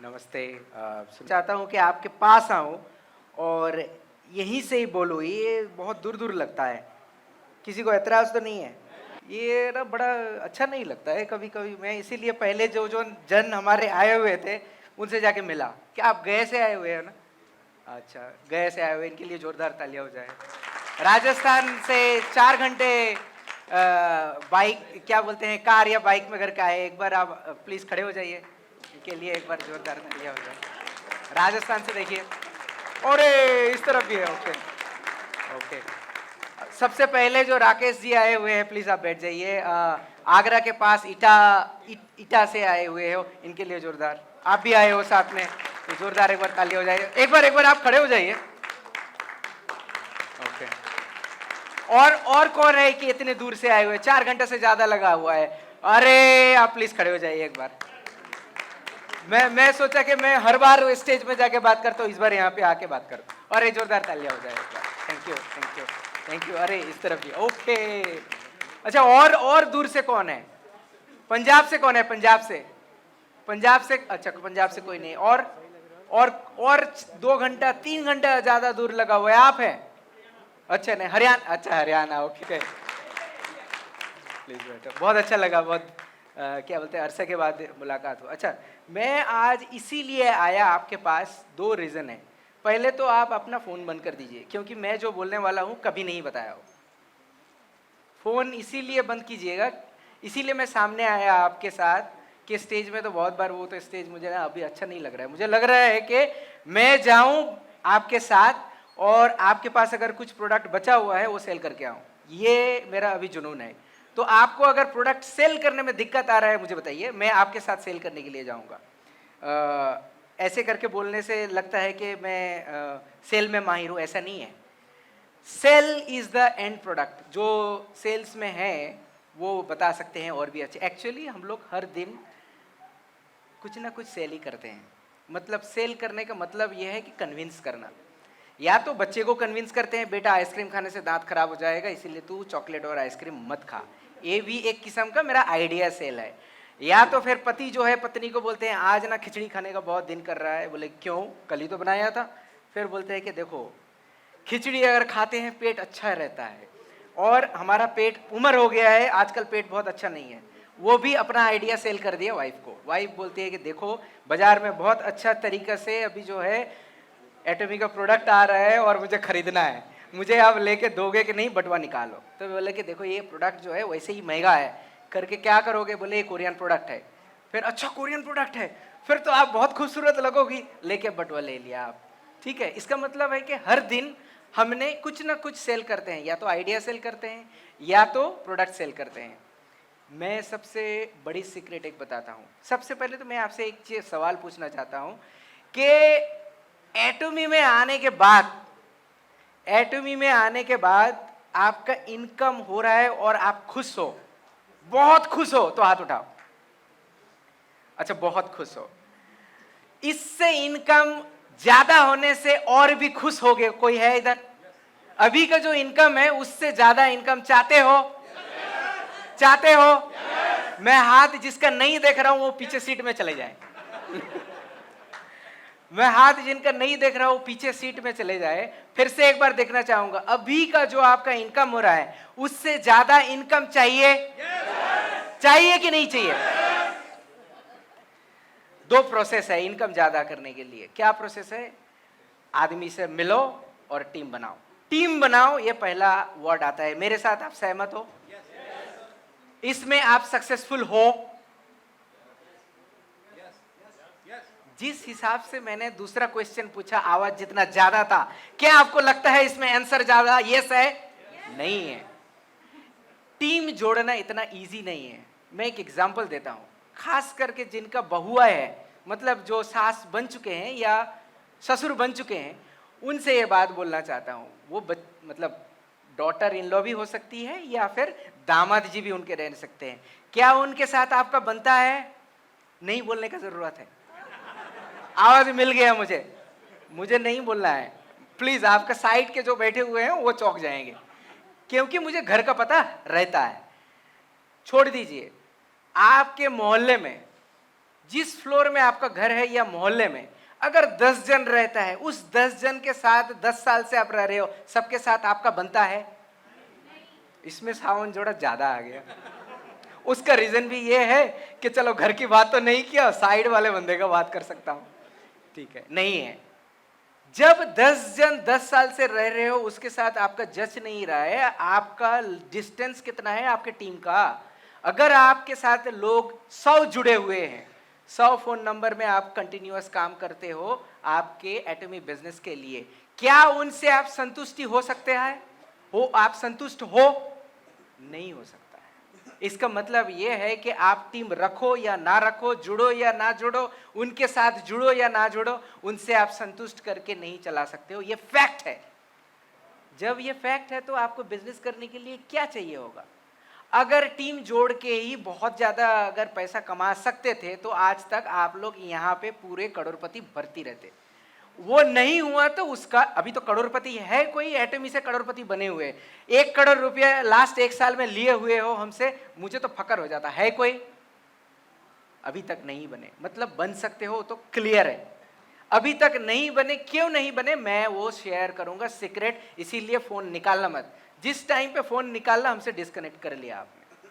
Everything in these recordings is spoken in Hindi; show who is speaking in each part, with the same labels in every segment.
Speaker 1: नमस्ते। चाहता हूँ कि आपके पास आऊँ और यहीं से ही बोलूँ। ये बहुत दूर दूर लगता है, किसी को एतराज़ तो नहीं है? ये ना बड़ा अच्छा नहीं लगता है कभी कभी। मैं इसीलिए पहले जो जो जन हमारे आए हुए थे उनसे जाके मिला। क्या आप गए से आए हुए हैं ना? अच्छा, गए से आए हुए, इनके लिए जोरदार तालियां हो जाए। राजस्थान से 4 घंटे बाइक, क्या बोलते हैं, कार या बाइक में करके आए। एक बार आप प्लीज खड़े हो जाइए, इनके लिए एक बार जोरदार तालियां हो जाए। राजस्थान से देखिए, अरे इस तरफ भी है। Okay okay. सबसे पहले जो राकेश जी आए हुए हैं, प्लीज आप बैठ जाइए। आगरा के पास इटा से आए हुए हो, इनके लिए जोरदार। आप भी आए हो साथ में, तो जोरदार एक बार ताली हो जाए। एक बार आप खड़े हो जाइए। ओके। और कौन है कि इतने दूर से आए हुए? 4 घंटे से ज्यादा लगा हुआ है। अरे आप प्लीज खड़े हो जाइए एक बार। मैं सोचा कि मैं हर बार स्टेज में जाके बात करता हूँ, इस बार यहाँ पे आके बात करता हूँ। अरे जोरदार तालियां हो जाए एक बार। Thank you thank you thank you. अरे इस तरफ भी ओके। अच्छा, और दूर से कौन है? पंजाब से कौन है? पंजाब से अच्छा, पंजाब से कोई नहीं। और 2 घंटा 3 घंटा ज्यादा दूर लगा हुआ है, आप है? अच्छा नहीं, हरियाणा। अच्छा हरियाणा, ओके। प्लीज बैठो, बहुत अच्छा लगा। बहुत क्या बोलते हैं, अरसे के बाद मुलाकात हो। अच्छा, मैं आज इसीलिए आया आपके पास। 2 रीजन है। पहले तो आप अपना फोन बंद कर दीजिए, क्योंकि मैं जो बोलने वाला हूं कभी नहीं बताया हो। फोन इसीलिए बंद कीजिएगा, इसीलिए मैं सामने आया आपके साथ कि स्टेज में तो बहुत बार, वो तो स्टेज मुझे ना अभी अच्छा नहीं लग रहा है। मुझे लग रहा है कि मैं जाऊं आपके साथ और आपके पास अगर कुछ प्रोडक्ट बचा हुआ है वो सेल करके आऊं। ये मेरा अभी जुनून है। तो आपको अगर प्रोडक्ट सेल करने में दिक्कत आ रहा है, मुझे बताइए, मैं आपके साथ सेल करने के लिए जाऊंगा। ऐसे करके बोलने से लगता है कि मैं सेल में माहिर हूं, ऐसा नहीं है। Sale is the end product. जो सेल्स में है वो बता सकते हैं और भी अच्छे। एक्चुअली हम लोग हर दिन कुछ ना कुछ सेल ही करते हैं। मतलब सेल करने का मतलब यह है कि कन्विंस करना। या तो बच्चे को कन्विंस करते हैं, बेटा आइसक्रीम खाने से दांत खराब हो जाएगा, इसीलिए तू चॉकलेट और आइसक्रीम मत खा। ये भी एक किस्म का मेरा आइडिया सेल है। या तो फिर पति जो है पत्नी को बोलते हैं, आज ना खिचड़ी खाने का बहुत दिन कर रहा है। बोले क्यों? कल ही तो बनाया था। फिर बोलते हैं कि देखो, खिचड़ी अगर खाते हैं पेट अच्छा रहता है, और हमारा पेट, उम्र हो गया है आजकल, पेट बहुत अच्छा नहीं है। वो भी अपना आइडिया सेल कर दिया वाइफ को। वाइफ बोलती है कि देखो, बाजार में बहुत अच्छा तरीका से अभी जो है एटमी का प्रोडक्ट आ रहा है और मुझे खरीदना है। मुझे आप लेके दोगे कि नहीं, बटवा निकालो। तो बोले कि देखो, ये प्रोडक्ट जो है वैसे ही महंगा है, करके क्या करोगे? बोले ये कोरियन प्रोडक्ट है। फिर अच्छा, कोरियन प्रोडक्ट है, फिर तो आप बहुत खूबसूरत लगोगी। लेके बटवा ले लिया आप। ठीक है, इसका मतलब है कि हर दिन हमने कुछ ना कुछ सेल करते हैं। या तो आइडिया सेल करते हैं या तो प्रोडक्ट सेल करते हैं। मैं सबसे बड़ी सीक्रेट एक बताता हूं। सबसे पहले तो मैं आपसे एक चीज सवाल पूछना चाहता हूं कि एटमी में आने के बाद आपका इनकम हो रहा है और आप खुश हो, बहुत खुश हो, तो हाथ उठाओ। अच्छा, बहुत खुश हो। इससे इनकम ज्यादा होने से और भी खुश हो गए कोई है इधर? अभी का जो इनकम है उससे ज्यादा इनकम चाहते हो? चाहते हो? मैं हाथ जिसका नहीं देख रहा हूं वो पीछे सीट में चले जाए। मैं हाथ जिनका नहीं देख रहा हूं पीछे सीट में चले जाए। फिर से एक बार देखना चाहूंगा, अभी का जो आपका इनकम हो रहा है उससे ज्यादा इनकम चाहिए? चाहिए कि नहीं चाहिए? 2 प्रोसेस है इनकम ज्यादा करने के लिए। क्या प्रोसेस है? आदमी से मिलो और टीम बनाओ। टीम बनाओ, ये पहला वर्ड आता है। मेरे साथ आप सहमत हो? इसमें आप सक्सेसफुल हो? जिस हिसाब से मैंने दूसरा क्वेश्चन पूछा, आवाज जितना ज्यादा था, क्या आपको लगता है इसमें आंसर ज्यादा यस है? नहीं है। टीम जोड़ना इतना इजी नहीं है। मैं एक एग्जांपल देता हूं। खास करके जिनका बहुआ है, मतलब जो सास बन चुके हैं या ससुर बन चुके हैं, उनसे ये बात बोलना चाहता हूं। वो मतलब डॉटर इन लॉ भी हो सकती है या फिर दामाद जी भी उनके रह सकते हैं। क्या उनके साथ आपका बनता है? नहीं बोलने का जरूरत है। आवाज मिल गया मुझे नहीं बोलना है। प्लीज, आपका साइड के जो बैठे हुए हैं वो चौंक जाएंगे, क्योंकि मुझे घर का पता रहता है। छोड़ दीजिए, आपके मोहल्ले में जिस फ्लोर में आपका घर है या मोहल्ले में अगर 10 जन रहता है, उस 10 जन के साथ 10 साल से आप रह रहे हो, सबके साथ आपका बनता है? इसमें सावन जोड़ा ज्यादा आ गया। उसका रीजन भी ये है कि चलो घर की बात तो नहीं किया, साइड वाले बंदे का बात कर सकता हूं, ठीक है, नहीं है। जब 10 जन 10 साल से रह रहे हो, उसके साथ आपका जच नहीं रहा है, आपका डिस्टेंस कितना है आपके टीम का? अगर आपके साथ लोग 100 जुड़े हुए हैं, 100 फोन नंबर में आप कंटिन्यूअस काम करते हो आपके एटमी बिजनेस के लिए, क्या उनसे आप संतुष्टि हो सकते हैं? आप संतुष्ट हो? नहीं हो सकता है। इसका मतलब यह है कि आप टीम रखो या ना रखो, जुड़ो या ना जुड़ो, उनके साथ जुड़ो या ना जुड़ो, उनसे आप संतुष्ट करके नहीं चला सकते हो। यह फैक्ट है। जब यह फैक्ट है तो आपको बिजनेस करने के लिए क्या चाहिए होगा? अगर टीम जोड़ के ही बहुत ज्यादा अगर पैसा कमा सकते थे तो आज तक आप लोग यहाँ पे पूरे करोड़पति भरती रहते। वो नहीं हुआ तो उसका, अभी तो करोड़पति है कोई एटमी से करोड़पति बने हुए, 1 करोड़ रुपया लास्ट 1 साल में लिए हुए हो हमसे, मुझे तो फकर हो जाता है। कोई अभी तक नहीं बने, मतलब बन सकते हो तो क्लियर है। अभी तक नहीं बने, क्यों नहीं बने मैं वो शेयर करूंगा सीक्रेट, इसीलिए फोन निकालना मत। जिस टाइम पे फोन निकालना हमसे डिस्कनेक्ट कर लिया आपने।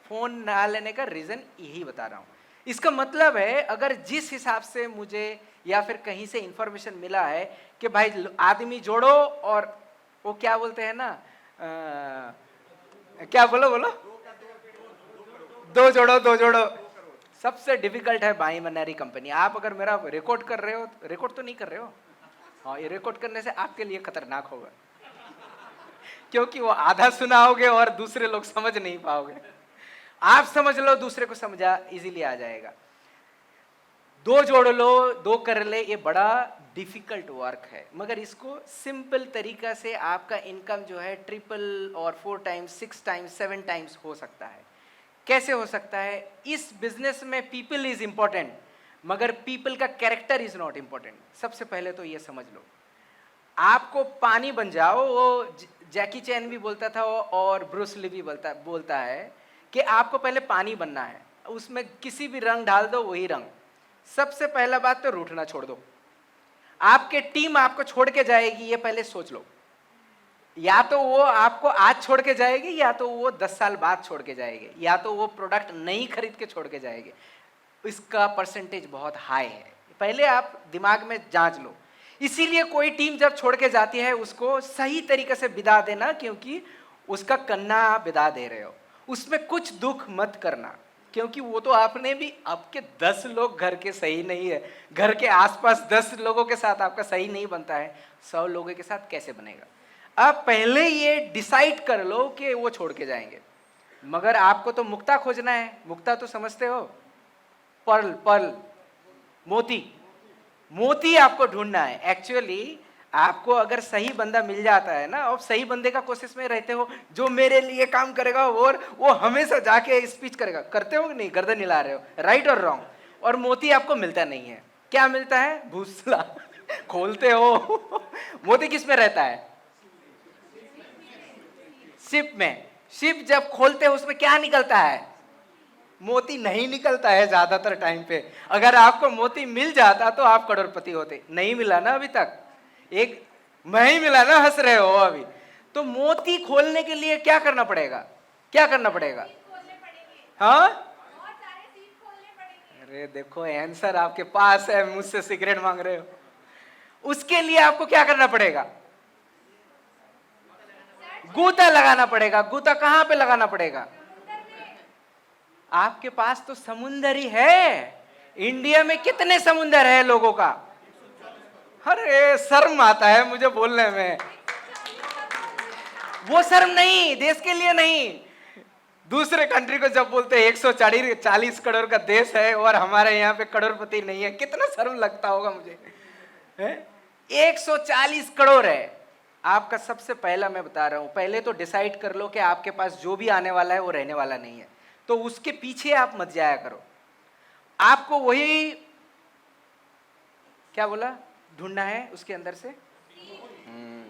Speaker 1: फोन ना लेने का रीजन यही बता रहा हूं। इसका मतलब है अगर जिस हिसाब से मुझे या फिर कहीं से इंफॉर्मेशन मिला है कि भाई आदमी जोड़ो, और वो क्या बोलते हैं ना, क्या बोलो बोलो, दो जोड़ो दो जोड़ो। सबसे डिफिकल्ट है भाई मन्नारी कंपनी। आप अगर मेरा रिकॉर्ड कर रहे हो, रिकॉर्ड तो नहीं कर रहे हो, हाँ, ये रिकॉर्ड करने से आपके लिए खतरनाक होगा, क्योंकि वो आधा सुनाओगे और दूसरे लोग समझ नहीं पाओगे। आप समझ लो, दूसरे को समझा इजीली आ जाएगा। 2 जोड़ लो, 2 कर ले, ये बड़ा डिफिकल्ट वर्क है, मगर इसको सिंपल तरीका से आपका इनकम जो है 3 और 4 टाइम्स, 6 टाइम्स, 7 टाइम्स हो सकता है। कैसे हो सकता है? इस बिजनेस में पीपल इज इंपॉर्टेंट, मगर पीपल का कैरेक्टर इज नॉट इंपॉर्टेंट। सबसे पहले तो ये समझ लो, आपको पानी बन जाओ, वो जैकी चैन भी बोलता था और ब्रूस ली भी बोलता है कि आपको पहले पानी बनना है, उसमें किसी भी रंग डाल दो वही रंग। सबसे पहला बात तो रूठना छोड़ दो। आपके टीम आपको छोड़ के जाएगी, ये पहले सोच लो। या तो वो आपको आज छोड़ के जाएगी, या तो वो 10 साल बाद छोड़ के जाएगी, या तो वो प्रोडक्ट नहीं खरीद के छोड़ के जाएगी। इसका परसेंटेज बहुत हाई है, पहले आप दिमाग में जांच लो। इसीलिए कोई टीम जब छोड़ के जाती है उसको सही तरीके से विदा देना, क्योंकि उसका कन्ना आप विदा दे रहे हो, उसमें कुछ दुख मत करना, क्योंकि वो तो आपने भी, आपके 10 लोग घर के सही नहीं है, घर के आसपास 10 लोगों के साथ आपका सही नहीं बनता है, 100 लोगों के साथ कैसे बनेगा? आप पहले ये डिसाइड कर लो कि वो छोड़ के जाएंगे। मगर आपको तो मुक्ता खोजना है। मुक्ता तो समझते हो, पर्ल, पर्ल, मोती, मोती आपको ढूंढना है। एक्चुअली आपको अगर सही बंदा मिल जाता है ना, और सही बंदे का कोशिश में रहते हो जो मेरे लिए काम करेगा, और वो हमेशा जाके स्पीच करेगा, करते हो नहीं, गर्दन हिला रहे हो, राइट और रॉन्ग, और मोती आपको मिलता नहीं है। क्या मिलता है? भूसला। खोलते हो मोती किस में रहता है? शिप में। शिप जब खोलते हो उसमें क्या निकलता है? मोती नहीं निकलता है ज्यादातर टाइम पे। अगर आपको मोती मिल जाता तो आप करोड़पति होते। नहीं मिला ना अभी तक, एक मैं ही मिला ना, हंस रहे हो अभी। तो मोती खोलने के लिए क्या करना पड़ेगा? क्या करना पड़ेगा? हाँ, अरे देखो आंसर आपके पास है, मुझसे सिगरेट मांग रहे हो। उसके लिए आपको क्या करना पड़ेगा? गूता लगाना पड़ेगा। गूता कहां पे लगाना पड़ेगा? आपके पास तो समुंदर ही है। इंडिया में कितने समुंदर है लोगों का? अरे शर्म आता है मुझे बोलने में। वो शर्म नहीं, देश के लिए नहीं, दूसरे कंट्री को जब बोलते हैं 140 करोड़ का देश है और हमारे यहाँ पे करोड़पति नहीं है, कितना शर्म लगता होगा मुझे है? 140 करोड़ है आपका। सबसे पहला मैं बता रहा हूं, पहले तो डिसाइड कर लो कि आपके पास जो भी आने वाला है वो रहने वाला नहीं है, तो उसके पीछे आप मत जाया करो। आपको वही क्या बोला ढूंढना है उसके अंदर से,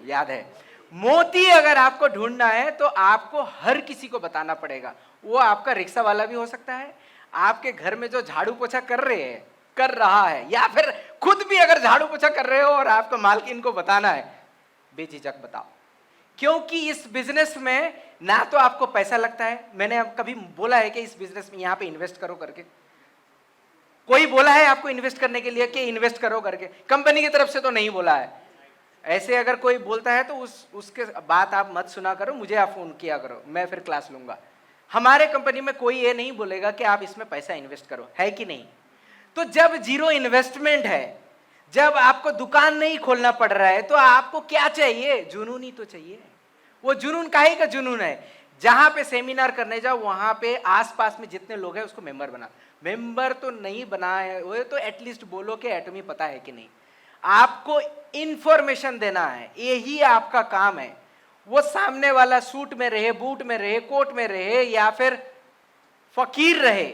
Speaker 1: याद है, मोती अगर आपको ढूंढना है तो आपको हर किसी को बताना पड़ेगा। वो आपका रिक्शा वाला भी हो सकता है, आपके घर में जो झाड़ू पोछा कर रहा है, या फिर खुद भी अगर झाड़ू पोछा कर रहे हो और आपको मालकिन को बताना है, बेझिझक बताओ। क्योंकि इस बिजनेस में ना तो आपको पैसा लगता है, मैंने अब कभी बोला है कि इस बिजनेस में यहां पे इन्वेस्ट करो करके? कोई बोला है आपको इन्वेस्ट करने के लिए कि इन्वेस्ट करो करके? कंपनी की तरफ से तो नहीं बोला है। ऐसे अगर कोई बोलता है तो उसके बात आप मत सुना करो, मुझे आप फोन किया करो, मैं फिर क्लास लूंगा। हमारे कंपनी में कोई ये नहीं बोलेगा कि आप इसमें पैसा इन्वेस्ट करो, है कि नहीं? तो जब जीरो इन्वेस्टमेंट है, जब आपको दुकान नहीं खोलना पड़ रहा है, तो आपको क्या चाहिए? जुनून ही तो चाहिए। वो जुनून काहे का जुनून है? जहां पे सेमिनार करने जाओ वहां पे आसपास में जितने लोग हैं उसको मेंबर बना। मेंबर तो नहीं बनाए हुए तो एटलीस्ट बोलो कि एटमी पता है कि नहीं। आपको इंफॉर्मेशन देना है, यही आपका काम है। वो सामने वाला सूट में रहे, बूट में रहे, कोट में रहे, या फिर फकीर रहे,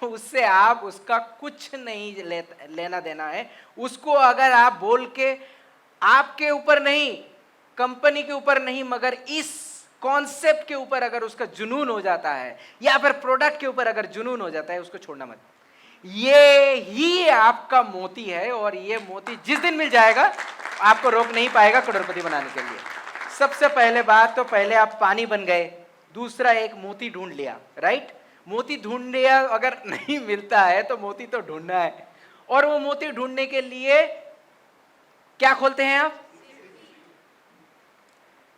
Speaker 1: उससे आप उसका कुछ नहीं लेना देना है। उसको अगर आप बोल के, आपके ऊपर नहीं, कंपनी के ऊपर नहीं, मगर इस कॉन्सेप्ट के ऊपर अगर उसका जुनून हो जाता है, या फिर प्रोडक्ट के ऊपर अगर जुनून हो जाता है, उसको छोड़ना मत। ये ही आपका मोती है, और ये मोती जिस दिन मिल जाएगा आपको रोक नहीं पाएगा करोड़पति बनाने के लिए। सबसे पहले बात तो पहले आप पानी बन गए, दूसरा एक मोती ढूंढ लिया, राइट? मोती ढूंढ लिया, अगर नहीं मिलता है तो मोती तो ढूंढना है। और वो मोती ढूंढने के लिए क्या खोलते हैं आप?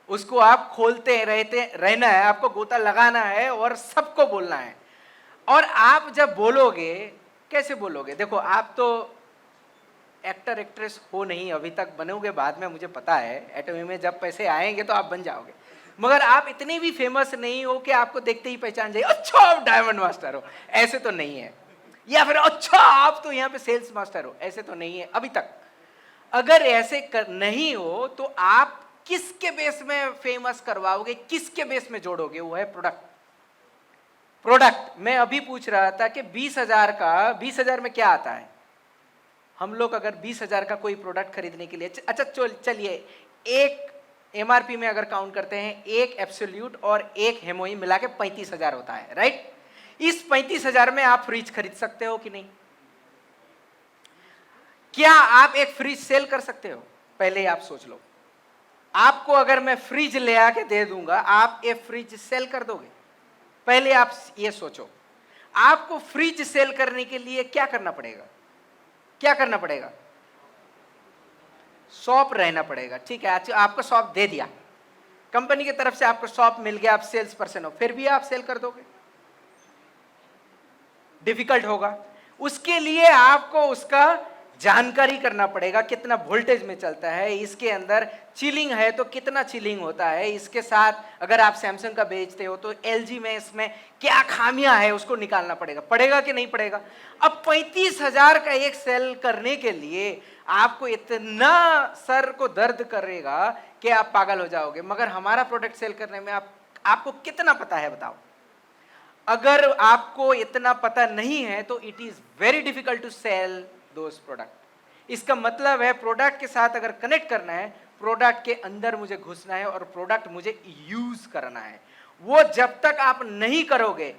Speaker 1: उसको आप खोलते रहना है, आपको गोता लगाना है और सबको बोलना है। और आप जब बोलोगे, कैसे बोलोगे? देखो, आप तो एक्टर एक्ट्रेस हो नहीं, अभी तक बनोगे बाद में, मुझे पता है। एटमी में जब पैसे आएंगे तो आप बन जाओगे, मगर आप इतने भी फेमस नहीं हो कि आपको देखते ही पहचान जाए, अच्छा आप डायमंड मास्टर हो, ऐसे तो नहीं है। या फिर अच्छा आप तो यहाँ पे सेल्स मास्टर हो, ऐसे तो नहीं है अभी तक। अगर ऐसे नहीं हो तो आप किसके बेस में फेमस करवाओगे, किसके बेस में जोड़ोगे? वो है प्रोडक्ट। मैं अभी पूछ रहा था कि 20,000 का, 20,000 में क्या आता है? हम लोग अगर 20,000 का कोई प्रोडक्ट खरीदने के लिए, अच्छा चलिए, एक एमआरपी में अगर काउंट करते हैं, एक एब्सोल्यूट और एक हेमोइन मिला के 35,000 होता है, राइट? इस 35,000 में आप फ्रिज खरीद सकते हो कि नहीं? क्या आप एक फ्रिज सेल कर सकते हो? पहले आप सोच लो। आपको अगर मैं फ्रिज ले आके दे दूंगा, आप ये फ्रिज सेल कर दोगे? पहले आप ये सोचो। आपको फ्रिज सेल करने के लिए क्या करना पड़ेगा? क्या करना पड़ेगा? शॉप रहना पड़ेगा, ठीक है? आपको शॉप दे दिया, कंपनी की तरफ से आपको शॉप मिल गया, आप सेल्स पर्सन हो, फिर भी आप सेल कर दोगे? डिफिकल्ट होगा। उसके लिए आपको उसका जानकारी करना पड़ेगा, कितना वोल्टेज में चलता है, इसके अंदर चिलिंग है तो कितना चिलिंग होता है, इसके साथ अगर आप सैमसंग का बेचते हो तो एलजी में इसमें क्या खामियां है, उसको निकालना पड़ेगा कि नहीं पड़ेगा? अब 35,000 का एक सेल करने के लिए आपको इतना सर को दर्द करेगा कि आप पागल हो जाओगे। मगर हमारा प्रोडक्ट सेल करने में आपको कितना पता है बताओ? अगर आपको इतना पता नहीं है तो it is very difficult to sell those product. इसका मतलब है प्रोडक्ट के साथ अगर कनेक्ट करना है, प्रोडक्ट के अंदर मुझे घुसना है और प्रोडक्ट मुझे यूज करना है। वो जब तक आप नहीं करोगे,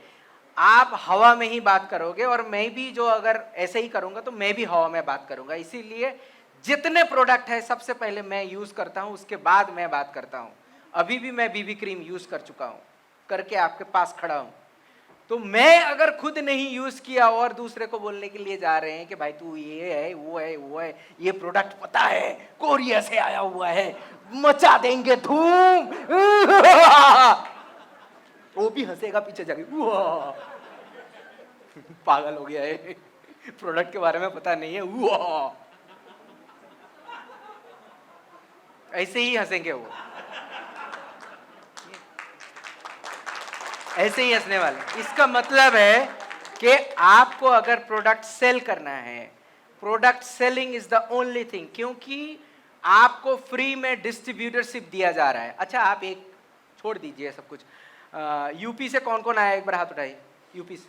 Speaker 1: आप हवा में ही बात करोगे, और मैं भी जो अगर ऐसे ही करूंगा तो मैं भी हवा में बात करूंगा। इसीलिए जितने प्रोडक्ट है सबसे पहले मैं यूज करता हूं, उसके बाद मैं बात करता हूं। अभी भी मैं बीबी क्रीम यूज कर चुका हूं, करके आपके पास खड़ा हूं। तो मैं अगर खुद नहीं यूज किया और दूसरे को बोलने के लिए जा रहे हैं कि भाई तू ये है वो है वो है, ये प्रोडक्ट पता है कोरिया से आया हुआ है, मचा देंगे धूम, वो भी हंसेगा पीछे जाके, पागल हो गया है, प्रोडक्ट के बारे में पता नहीं है, ऐसे ही हंसेंगे वो, ऐसे ही हंसने वाले। इसका मतलब है कि आपको अगर प्रोडक्ट सेल करना है, product selling is the only thing, क्योंकि आपको फ्री में डिस्ट्रीब्यूटरशिप दिया जा रहा है। अच्छा, आप एक छोड़ दीजिए सब कुछ। यूपी से कौन कौन आया, एक बार हाथ उठाइए। यूपी से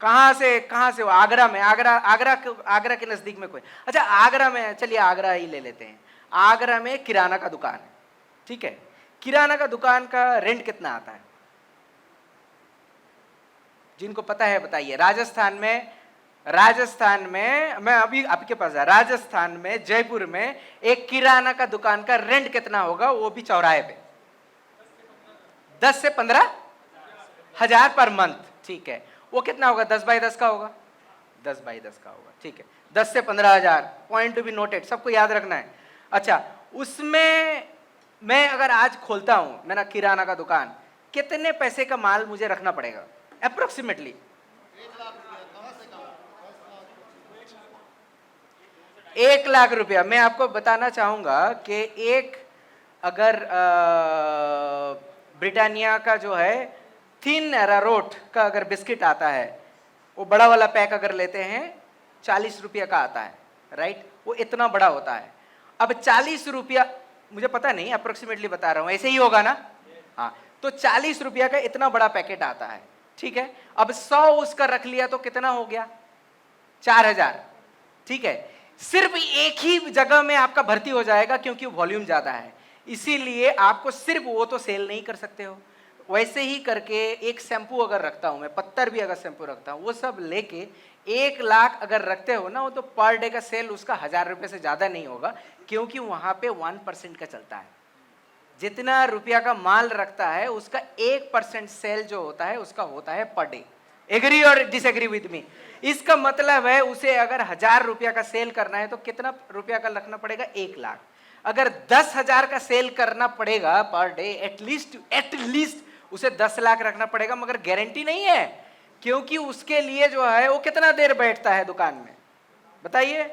Speaker 1: कहाँ से हो? आगरा में? आगरा के नजदीक में कोई? अच्छा, आगरा में, चलिए आगरा ही ले लेते हैं। आगरा में किराना का दुकान है, ठीक है? किराना का दुकान का रेंट कितना आता है? जिनको पता है बताइए। राजस्थान में मैं अभी आपके पास है, राजस्थान में जयपुर में एक किराना का दुकान का रेंट कितना होगा, वो भी चौराहे पे? 10 से 15 हजार पर मंथ, ठीक है। वो कितना होगा? 10 बाई 10 का होगा, 10 बाई 10 का होगा, ठीक है। 10 से 15 हजार, पॉइंट टू बी नोटेड, सबको याद रखना है। अच्छा, उसमें मैं अगर आज खोलता हूं मेरा किराना का दुकान, कितने पैसे का माल मुझे रखना पड़ेगा अप्रोक्सीमेटली? 1 लाख रुपया। मैं आपको बताना चाहूंगा कि एक अगर ब्रिटानिया का जो है थिन अरारोट का अगर बिस्किट आता है, वो बड़ा वाला पैक अगर लेते हैं 40 रुपया का आता है, राइट? वो इतना बड़ा होता है। अब 40 रुपया, मुझे पता नहीं, अप्रोक्सीमेटली बता रहा हूं, ऐसे ही होगा ना? हाँ, तो 40 रुपया का इतना बड़ा पैकेट आता है, ठीक है। अब 100 उसका रख लिया तो कितना हो गया? 4000, ठीक है। सिर्फ एक ही जगह में आपका भर्ती हो जाएगा क्योंकि वॉल्यूम ज्यादा है, इसीलिए आपको सिर्फ वो तो सेल नहीं कर सकते हो। वैसे ही करके एक शैम्पू अगर रखता हूं मैं, पत्तर भी अगर शैम्पू रखता हूं, वो सब लेके 1 लाख अगर रखते हो ना, वो तो पर डे का सेल उसका 1000 रुपये से ज्यादा नहीं होगा, क्योंकि वहां पे 1% का चलता है। जितना रुपया का माल रखता है उसका 1% सेल जो होता है उसका होता है पर डे। एग्री और डिसएग्री विद मी? इसका मतलब है उसे अगर 1000 रुपया का सेल करना है तो कितना रुपया का रखना पड़ेगा? 1 लाख। अगर 10,000 का सेल करना पड़ेगा पर डे, एटलीस्ट उसे 10 लाख रखना पड़ेगा, मगर गारंटी नहीं है, क्योंकि उसके लिए जो है वो कितना देर बैठता है दुकान में, बताइए?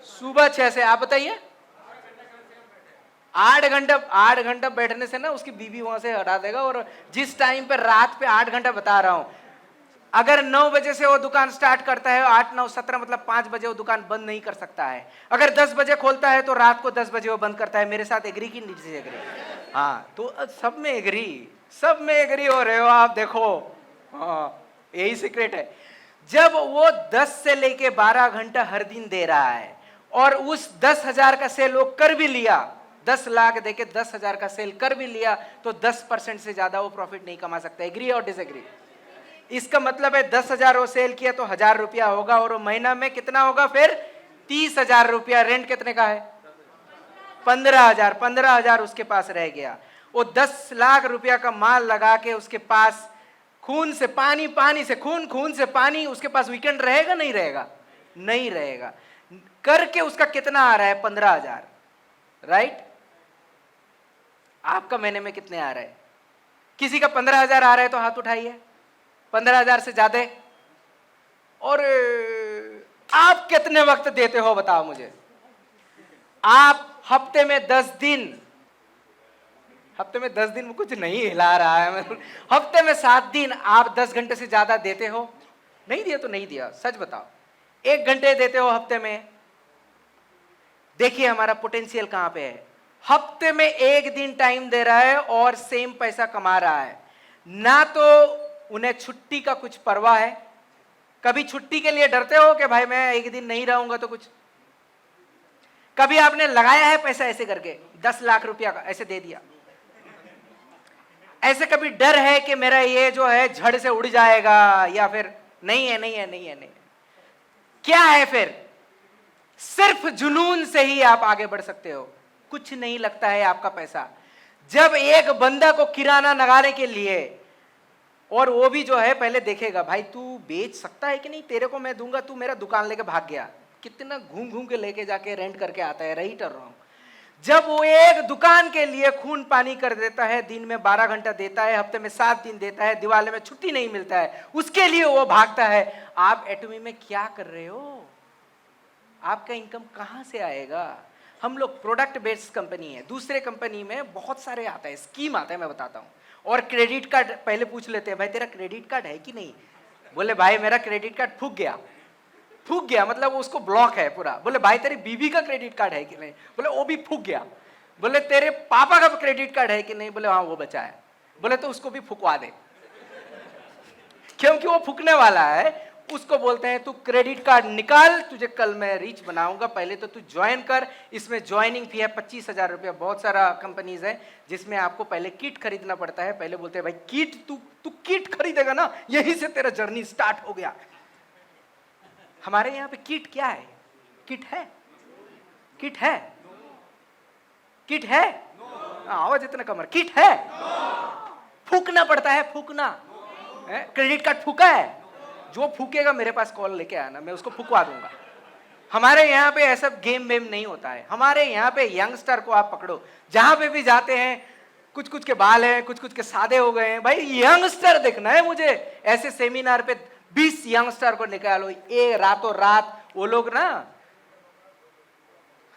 Speaker 1: सुबह 6 से, आप बताइए? 8 घंटा बैठने से ना उसकी बीवी वहां से हटा देगा। और जिस टाइम पे रात पे 8 घंटा बता रहा हूं, अगर 9 बजे से वो दुकान स्टार्ट करता है, 8, 9, 17 मतलब 5 बजे वो दुकान बंद नहीं कर सकता है। अगर 10 बजे खोलता है तो रात को 10 बजे वो बंद करता है। मेरे साथ एग्री की नहीं एग्री? हाँ, तो सब में एग्री हो रहे हो आप, देखो। हाँ, यही सीक्रेट है। जब वो 10 से लेके 12 घंटा हर दिन दे रहा है और उस 10,000 का सेल वो कर भी लिया, 10 लाख देके 10,000 का सेल कर भी लिया, तो 10% से ज्यादा वो प्रॉफिट नहीं कमा सकता। एग्री और डिसएग्री? इसका मतलब है 10,000 वो सेल किया तो 1000 रुपया होगा, और वो महीना में कितना होगा फिर? 30,000 रुपया। रेंट कितने का है? 15,000। 15,000 उसके पास रह गया। वो 10 लाख रुपया का माल लगा के उसके पास खून से पानी, पानी से खून, खून से पानी, उसके पास वीकेंड रहेगा नहीं रहेगा? नहीं रहेगा। करके उसका कितना आ रहा है? 15,000, राइट? आपका महीने में कितने आ रहे हैं? किसी का 15,000 आ रहा है तो हाथ उठाइए। 15,000 से ज्यादा? और आप कितने वक्त देते हो बताओ मुझे? आप हफ्ते में 10 दिन, हफ्ते में 10 दिन में कुछ नहीं हिला रहा है, हफ्ते में 7 दिन आप 10 घंटे से ज्यादा देते हो? नहीं दिया तो नहीं दिया, सच बताओ। 1 घंटे देते हो हफ्ते में? देखिए हमारा पोटेंशियल कहां पे है। हफ्ते में 1 दिन टाइम दे रहा है और सेम पैसा कमा रहा है। ना तो उन्हें छुट्टी का कुछ परवाह है। कभी छुट्टी के लिए डरते हो कि भाई मैं 1 दिन नहीं रहूंगा तो कुछ? कभी आपने लगाया है पैसा ऐसे करके 10 लाख रुपया का ऐसे दे दिया? ऐसे कभी डर है कि मेरा ये जो है झड़ से उड़ जाएगा? या फिर नहीं है, नहीं है, नहीं है, नहीं है। क्या है फिर? सिर्फ जुनून से ही आप आगे बढ़ सकते हो। कुछ नहीं लगता है आपका पैसा। जब एक बंदा को किराना लगाने के लिए, और वो भी जो है पहले देखेगा भाई तू बेच सकता है कि नहीं, तेरे को मैं दूंगा, तू मेरा दुकान लेके भाग गया, कितना घूम घूम के लेके जाके रेंट करके आता है, राइट और रॉन्ग? जब वो एक दुकान के लिए खून पानी कर देता है, दिन में 12 घंटा देता है, हफ्ते में 7 दिन देता है, दिवाली में छुट्टी नहीं मिलता है, उसके लिए वो भागता है। आप एटमी में क्या कर रहे हो? आपका इनकम कहां से आएगा? हम लोग प्रोडक्ट बेस्ड कंपनी है। दूसरे कंपनी में बहुत सारे आता है, स्कीम आता है, मैं बताता हूं। और क्रेडिट कार्ड पहले पूछ लेते हैं, भाई तेरा क्रेडिट कार्ड है कि नहीं? बोले भाई मेरा क्रेडिट कार्ड फूक गया। फूक गया मतलब उसको ब्लॉक है पूरा। बोले भाई तेरी बीवी का क्रेडिट कार्ड है कि नहीं? बोले वो भी फूक गया। बोले तेरे पापा का क्रेडिट कार्ड है कि नहीं? बोले हाँ वो बचा है। बोले तो उसको भी फुकवा दे, क्योंकि वो फूकने वाला है। उसको बोलते हैं तू क्रेडिट कार्ड निकाल, तुझे कल मैं रीच बनाऊंगा, पहले तो तू ज्वाइन कर। इसमें ज्वाइनिंग फी है 25,000 रुपया। बहुत सारा कंपनीज है जिसमें आपको पहले किट खरीदना पड़ता है। पहले बोलते हैं भाई किट, तू किट खरीदेगा ना, यहीं से तेरा जर्नी स्टार्ट हो गया। हमारे यहाँ पे किट क्या है? किट है? किट है? किट है? आवाज इतना कमर, किट है? फूकना पड़ता है, फूकना। क्रेडिट कार्ड फूका है, जो फूकेगा मेरे पास कॉल लेके आना, मैं उसको फूकवा दूंगा। हमारे यहाँ पे ऐसा गेम वेम नहीं होता है। हमारे यहाँ पे यंगस्टर को आप पकड़ो, जहां पे भी जाते हैं, कुछ कुछ के बाल हैं, कुछ कुछ के सादे हो गए हैं, भाई यंगस्टर देखना है मुझे। ऐसे सेमिनार पे 20 यंगस्टर को निकालो, ये रातों रात वो लोग ना,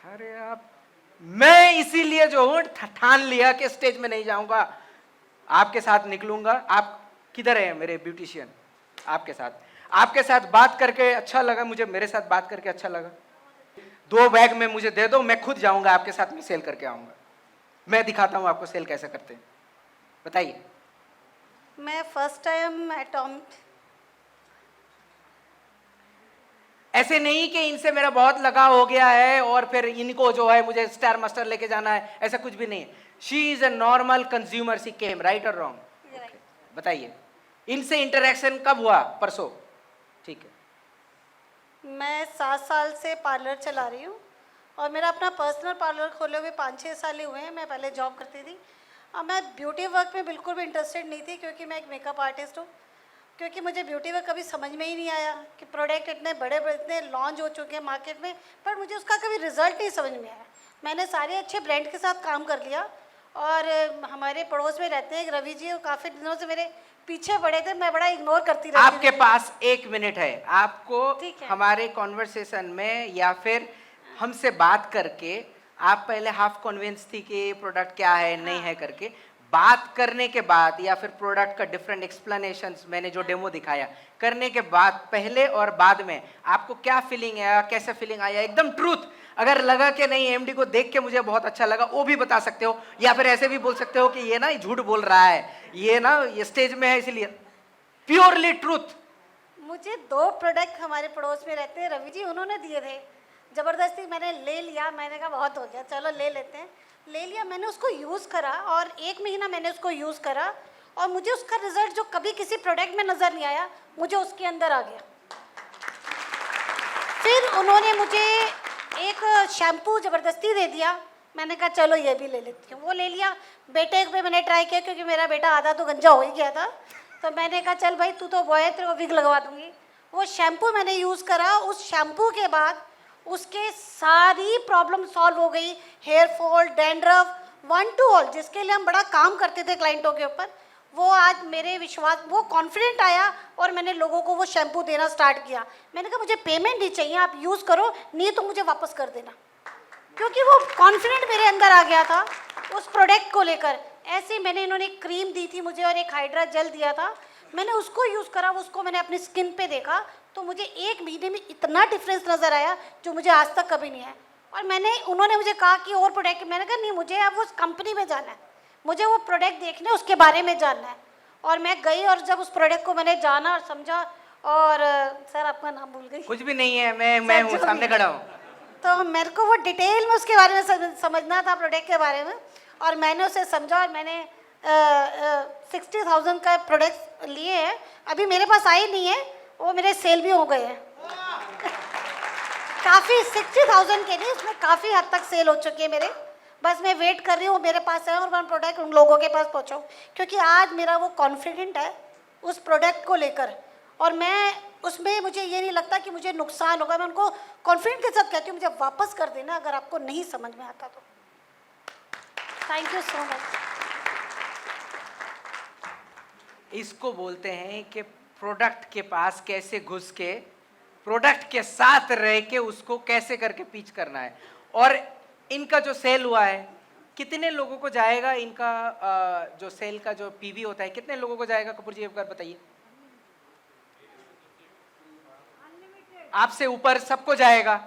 Speaker 1: अरे आप, मैं इसीलिए जो हूं ठान लिया कि स्टेज में नहीं जाऊंगा, आपके साथ निकलूंगा। आप किधर है मेरे ब्यूटिशियन? आपके साथ बात करके अच्छा लगा मुझे, मेरे साथ बात करके अच्छा लगा। 2 बैग में मुझे दे दो, मैं खुद जाऊंगा आपके साथ में सेल करके आऊंगा। मैं दिखाता हूं आपको सेल कैसे करते हैं। बताइए।
Speaker 2: मैं फर्स्ट टाइम एटॉम,
Speaker 1: ऐसे नहीं कि इनसे मेरा बहुत लगाव हो गया है और फिर इनको जो है मुझे स्टार मास्टर लेके जाना है, ऐसा कुछ भी नहीं है। She is a normal consumer, she came, right और रॉन्ग? बताइए, इनसे इंटरेक्शन कब हुआ? परसों, ठीक है।
Speaker 2: मैं 7 साल से पार्लर चला रही हूँ और मेरा अपना पर्सनल पार्लर खोले हुए 5-6 साल ही हुए हैं। मैं पहले जॉब करती थी और मैं ब्यूटी वर्क में बिल्कुल भी इंटरेस्टेड नहीं थी, क्योंकि मैं एक मेकअप आर्टिस्ट हूँ। क्योंकि मुझे ब्यूटी वर्क कभी समझ में ही नहीं आया कि प्रोडक्ट इतने बड़े बड़े इतने लॉन्च हो चुके हैं मार्केट में, पर मुझे उसका कभी रिजल्ट नहीं समझ में आया। मैंने सारे अच्छे ब्रांड के साथ काम कर लिया और हमारे पड़ोस में रहते हैं एक रवि जी, काफ़ी दिनों से मेरे पीछे पड़े थे, मैं बड़ा इग्नोर करती रहती।
Speaker 1: आपके पास 1 मिनट है, आपको
Speaker 2: है।
Speaker 1: हमारे कॉन्वर्सेशन में या फिर हमसे बात करके, आप पहले हाफ कन्विंस थी कि प्रोडक्ट क्या है नहीं है करके, बात करने के बाद या फिर प्रोडक्ट का डिफरेंट एक्सप्लेनेशंस मैंने जो डेमो दिखाया करने के बाद, पहले और बाद में आपको क्या फीलिंग आया, कैसा फीलिंग आया? एकदम ट्रूथ। अगर लगा कि नहीं एमडी को देख के मुझे बहुत अच्छा लगा, वो भी बता सकते हो, या फिर ऐसे भी बोल सकते हो कि ये ना झूठ बोल रहा है, ये ना ये स्टेज में है इसलिए। Purely truth.
Speaker 2: मुझे 2 प्रोडक्ट हमारे पड़ोस में रहते हैं रवि जी, उन्होंने दिए थे, ज़बरदस्ती मैंने ले लिया। मैंने कहा बहुत हो गया, चलो ले लेते हैं। ले लिया, मैंने उसको यूज़ करा और 1 महीना मैंने उसको यूज़ करा और मुझे उसका रिजल्ट जो कभी किसी प्रोडक्ट में नज़र नहीं आया, मुझे उसके अंदर आ गया। फिर उन्होंने मुझे एक शैम्पू ज़बरदस्ती दे दिया। मैंने कहा चलो ये भी ले लेती हूँ, वो ले लिया। बेटे पे मैंने ट्राई किया, क्योंकि मेरा बेटा आधा तो गंजा हो ही गया था, तो मैंने कहा चल भाई तू तो बॉय है, तेरे को विग लगवा दूँगी। वो शैम्पू मैंने यूज़ करा, उस शैम्पू के बाद उसके सारी प्रॉब्लम सॉल्व हो गई। Hair fall, dandruff, 1 to all, जिसके लिए हम बड़ा काम करते थे क्लाइंटों के ऊपर, वो आज मेरे विश्वास, वो कॉन्फिडेंट आया और मैंने लोगों को वो शैम्पू देना स्टार्ट किया। मैंने कहा मुझे पेमेंट नहीं चाहिए, आप यूज़ करो, नहीं तो मुझे वापस कर देना, क्योंकि वो कॉन्फिडेंट मेरे अंदर आ गया था उस प्रोडक्ट को लेकर। ऐसे ही मैंने, इन्होंने एक क्रीम दी थी मुझे और एक हाइड्रा जेल दिया था, मैंने उसको यूज़ करा, उसको मैंने अपनी स्किन पे देखा तो मुझे 1 महीने में इतना डिफरेंस नज़र आया जो मुझे आज तक कभी नहीं आया। और उन्होंने मुझे कहा कि और प्रोडक्ट, मैंने कहा नहीं, मुझे अब उस कंपनी में जाना है, मुझे वो प्रोडक्ट देखने, उसके बारे में जानना है। और मैं गई और जब उस प्रोडक्ट को मैंने जाना और समझा, और सर आपका नाम भूल गई।
Speaker 1: कुछ भी नहीं है, मैं हूँ, सामने खड़ा हूँ।
Speaker 2: तो मेरे को वो डिटेल में उसके बारे में समझना था, प्रोडक्ट के बारे में, और मैंने उसे समझा और मैंने 60,000 का प्रोडक्ट लिए हैं। अभी मेरे पास आए नहीं है, वो मेरे सेल भी हो गए हैं काफ़ी। 60,000 के नहीं, उसमें काफ़ी हद तक सेल हो चुके हैं मेरे। बस मैं वेट कर रही हूँ मेरे पास है और मैं प्रोडक्ट उन लोगों के पास पहुँचाऊँ, क्योंकि आज मेरा वो कॉन्फिडेंट है उस प्रोडक्ट को लेकर, और मैं उसमें, मुझे ये नहीं लगता कि मुझे नुकसान होगा। मैं उनको कॉन्फिडेंट के साथ कहती हूँ मुझे वापस कर देना अगर आपको नहीं समझ में आता तो। Thank you so much.
Speaker 1: इसको बोलते हैं कि प्रोडक्ट के पास कैसे घुस के, प्रोडक्ट के साथ रह के उसको कैसे करके पिच करना है। और इनका जो सेल हुआ है, कितने लोगों को जाएगा? इनका जो सेल का जो पीवी होता है, कितने लोगों को जाएगा? कपूर जी एक बार बताइए। आपसे ऊपर सबको जाएगा,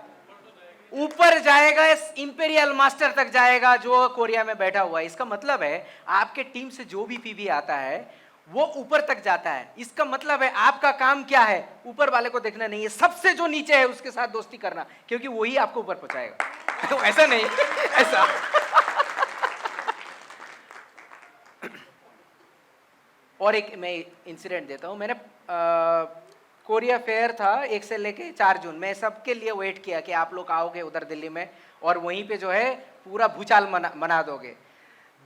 Speaker 1: ऊपर जाएगा, इंपीरियल मास्टर तक जाएगा जो कोरिया में बैठा हुआ है। इसका मतलब है आपके टीम से जो भी पीवी आता है वो ऊपर तक जाता है। इसका मतलब है आपका काम क्या है, ऊपर वाले को देखना नहीं है, सबसे जो नीचे है उसके साथ दोस्ती करना, क्योंकि वही आपको ऊपर पहुंचाएगा। तो ऐसा नहीं, ऐसा। और एक मैं इंसिडेंट देता हूं। मैंने कोरिया फेयर था 1 से लेके 4 जून, मैं सबके लिए वेट किया कि आप लोग आओगे उधर दिल्ली में और वहीं पे जो है पूरा भूचाल मना दोगे।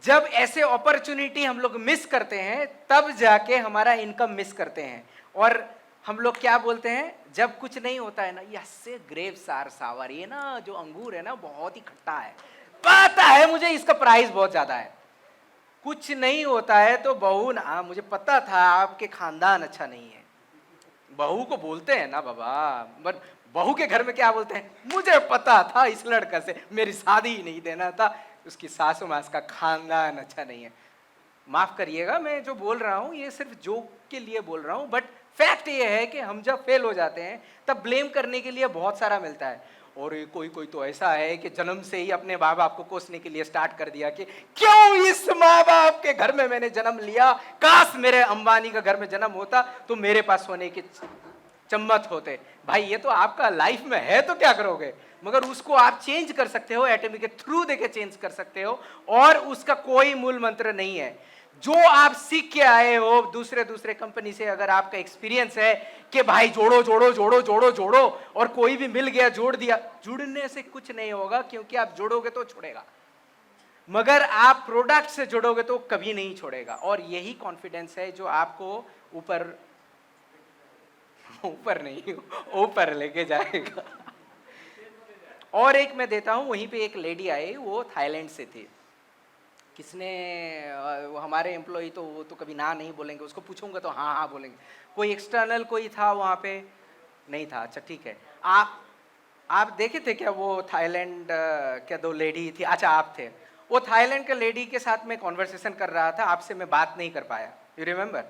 Speaker 1: जब ऐसे अपॉर्चुनिटी हम लोग मिस करते हैं तब जाके हमारा इनकम मिस करते हैं। और हम लोग क्या बोलते हैं जब कुछ नहीं होता है ना, यसे ग्रेप्स आर सावर, ये ना जो अंगूर है ना बहुत ही खट्टा है, पता है मुझे इसका प्राइस बहुत ज्यादा है। कुछ नहीं होता है तो बहू ना, मुझे पता था आपके खानदान अच्छा नहीं है, बहू को बोलते हैं ना बाबा। बट बहू के घर में क्या बोलते हैं, मुझे पता था इस लड़का से मेरी शादी ही नहीं देना था, उसकी सासू माँ का खानदान अच्छा नहीं है। माफ करिएगा मैं जो बोल रहा हूँ ये सिर्फ जोक के लिए बोल रहा हूँ, बट फैक्ट ये है कि हम जब फेल हो जाते हैं तब ब्लेम करने के लिए बहुत सारा मिलता है। और कोई कोई तो ऐसा है कि जन्म से ही अपने माँ बाप को कोसने के लिए स्टार्ट कर दिया कि क्यों इस माँ बाप के घर में मैंने जन्म लिया, काश मेरे अंबानी का घर में जन्म होता तो मेरे पास सोने के चम्मच होते। भाई ये तो आपका लाइफ में है तो क्या करोगे, मगर उसको आप चेंज कर सकते हो, एटॉमी के थ्रू देके चेंज कर सकते हो, और उसका कोई मूल मंत्र नहीं है। जो आप सीख के आए हो दूसरे कंपनी से, अगर आपका एक्सपीरियंस है कि भाई जोड़ो जोड़ो जोड़ो जोड़ो जोड़ो और कोई भी मिल गया जोड़ दिया, जुड़ने से कुछ नहीं होगा, क्योंकि आप जोड़ोगे तो छोड़ेगा, मगर आप प्रोडक्ट से जुड़ोगे तो कभी नहीं छोड़ेगा। और यही कॉन्फिडेंस है जो आपको ऊपर नहीं ऊपर लेके जाएगा। और एक मैं देता हूं, वहीं पे एक लेडी आई, वो थाईलैंड से थी। किसने वो हमारे एम्प्लॉय तो वो तो कभी ना नहीं बोलेंगे, उसको पूछूंगा तो हाँ हाँ बोलेंगे। कोई एक्सटर्नल कोई था वहाँ पे, नहीं था, अच्छा ठीक है। आप देखे थे क्या वो थाईलैंड क्या 2 लेडी थी, अच्छा आप थे। वो थाईलैंड के लेडी के साथ मैं कॉन्वर्सेशन कर रहा था, आपसे मैं बात नहीं कर पाया, यू रिमेम्बर।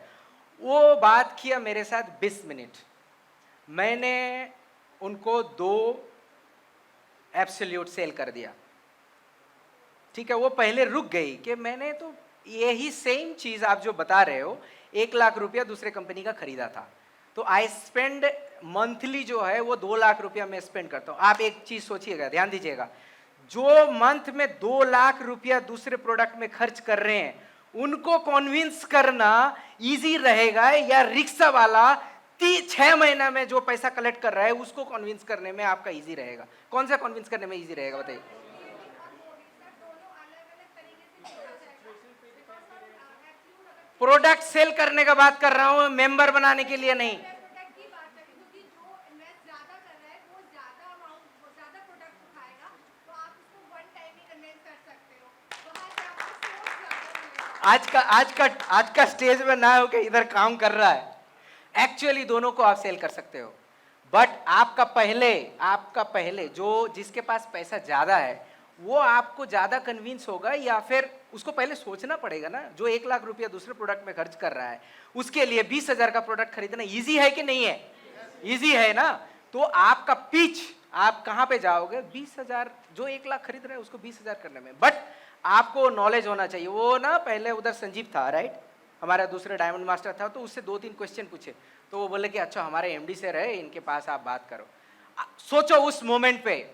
Speaker 1: वो बात किया मेरे साथ 20 मिनट। मैंने उनको 2 एब्सोल्यूट सेल कर दिया, ठीक है। वो पहले रुक गई कि मैंने तो यही सेम चीज आप जो बता रहे हो 1 लाख रुपया दूसरे कंपनी का खरीदा था, तो आई स्पेंड मंथली जो है वो 2 लाख रुपया मैं स्पेंड करता हूँ। आप एक चीज सोचिएगा, ध्यान दीजिएगा, जो मंथ में 2 लाख रुपया दूसरे प्रोडक्ट में खर्च कर रहे हैं उनको कॉन्विंस करना इजी रहेगा, या रिक्शा वाला 6 महीना में जो पैसा कलेक्ट कर रहा है उसको कॉन्विंस करने में आपका इजी रहेगा? कौन सा कॉन्विंस करने में इजी रहेगा बताइए? प्रोडक्ट सेल करने का बात कर रहा हूं, मेंबर बनाने के लिए नहीं। आज का स्टेज में ना हो के इधर काम कर रहा है। एक्चुअली दोनों को आप सेल कर सकते हो, बट आपका पहले जो जिसके पास पैसा ज्यादा है वो आपको ज्यादा कन्विंस होगा, या फिर उसको पहले सोचना पड़ेगा ना। जो 1 लाख रुपया दूसरे प्रोडक्ट में खर्च कर रहा है उसके लिए 20,000 का प्रोडक्ट खरीदना इजी है कि नहीं है? इजी है ना। तो आपका पिच, आप कहां पे जाओगे 20,000, जो 1 लाख खरीद रहे हैं उसको 20,000 करने में। बट आपको नॉलेज होना चाहिए। वो ना पहले उधर संजीव था, राइट, हमारा दूसरा डायमंड मास्टर था, तो उससे 2-3 क्वेश्चन पूछे, तो वो बोले कि अच्छा हमारे एमडी से रहे, इनके पास आप बात करो। सोचो उस मोमेंट पे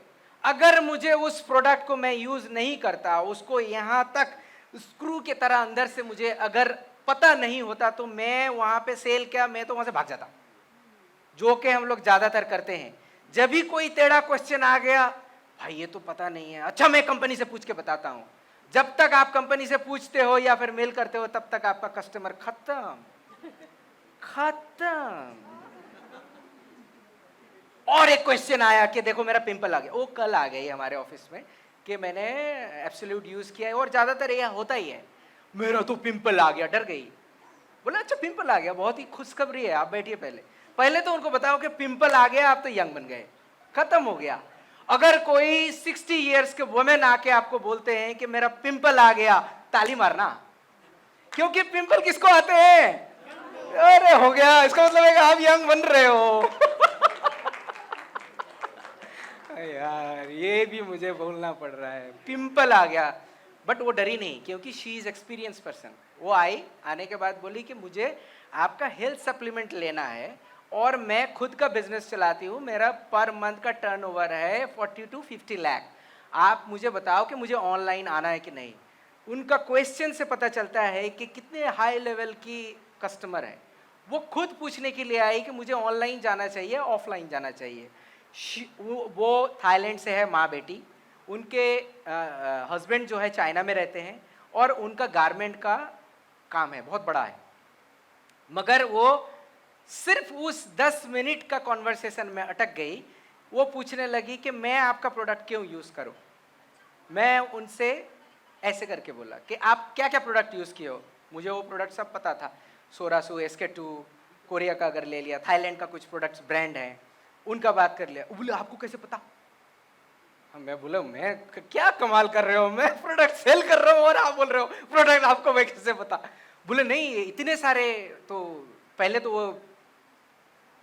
Speaker 1: अगर मुझे उस प्रोडक्ट को मैं यूज नहीं करता, उसको यहां तक स्क्रू के तरह अंदर से मुझे अगर पता नहीं होता, तो मैं वहां पे सेल क्या, मैं तो वहां से भाग जाता, जो कि हम लोग ज्यादातर करते हैं। जब भी कोई टेढ़ा क्वेश्चन आ गया, भाई ये तो पता नहीं है, अच्छा मैं कंपनी से पूछ के बताता हूं। जब तक आप कंपनी से पूछते हो या फिर मेल करते हो तब तक आपका कस्टमर खत्म। और एक क्वेश्चन आया कि देखो मेरा पिंपल आ गया, वो कल आ गई हमारे ऑफिस में कि मैंने एब्सोल्यूट यूज किया है, और ज्यादातर ये होता ही है, मेरा तो पिंपल आ गया, डर गई। बोला अच्छा पिंपल आ गया, बहुत ही खुशखबरी है, आप बैठिए पहले तो उनको बताओ कि पिंपल आ गया, आप तो यंग बन गए, खत्म हो गया। अगर कोई 60 इयर्स के वुमेन आके आपको बोलते हैं कि मेरा पिंपल आ गया, ताली मारना, क्योंकि पिंपल किसको आते हैं? अरे हो गया, इसका मतलब है कि आप यंग बन रहे हो। यार ये भी मुझे बोलना पड़ रहा है, पिंपल आ गया, बट वो डरी नहीं, क्योंकि शी इज एक्सपीरियंस पर्सन। वो आई, आने के बाद बोली कि मुझे आपका हेल्थ सप्लीमेंट लेना है और मैं खुद का बिजनेस चलाती हूँ, मेरा पर मंथ का टर्नओवर है 40 to 50 लाख, आप मुझे बताओ कि मुझे ऑनलाइन आना है कि नहीं। उनका क्वेश्चन से पता चलता है कि कितने हाई लेवल की कस्टमर है। वो खुद पूछने के लिए आई कि मुझे ऑनलाइन जाना चाहिए ऑफलाइन जाना चाहिए। वो थाईलैंड से है, माँ बेटी। उनके हस्बैंड जो है चाइना में रहते हैं और उनका गारमेंट का काम है, बहुत बड़ा है। मगर वो सिर्फ उस 10 मिनट का कॉन्वर्सेशन में अटक गई। वो पूछने लगी कि मैं आपका प्रोडक्ट क्यों यूज़ करूं। मैं उनसे ऐसे करके बोला कि आप क्या क्या प्रोडक्ट यूज़ किए हो। मुझे वो प्रोडक्ट सब पता था, सोरासू, SK2, कोरिया का अगर ले लिया, थाईलैंड का कुछ प्रोडक्ट्स ब्रांड हैं, उनका बात कर लिया। बोले आपको कैसे पता। मैं बोला मैं क्या कमाल कर रहे हो, मैं प्रोडक्ट सेल कर रहा हूँ और आप बोल रहे हो प्रोडक्ट आपको मैं कैसे पता। बोले नहीं इतने सारे, तो पहले तो वो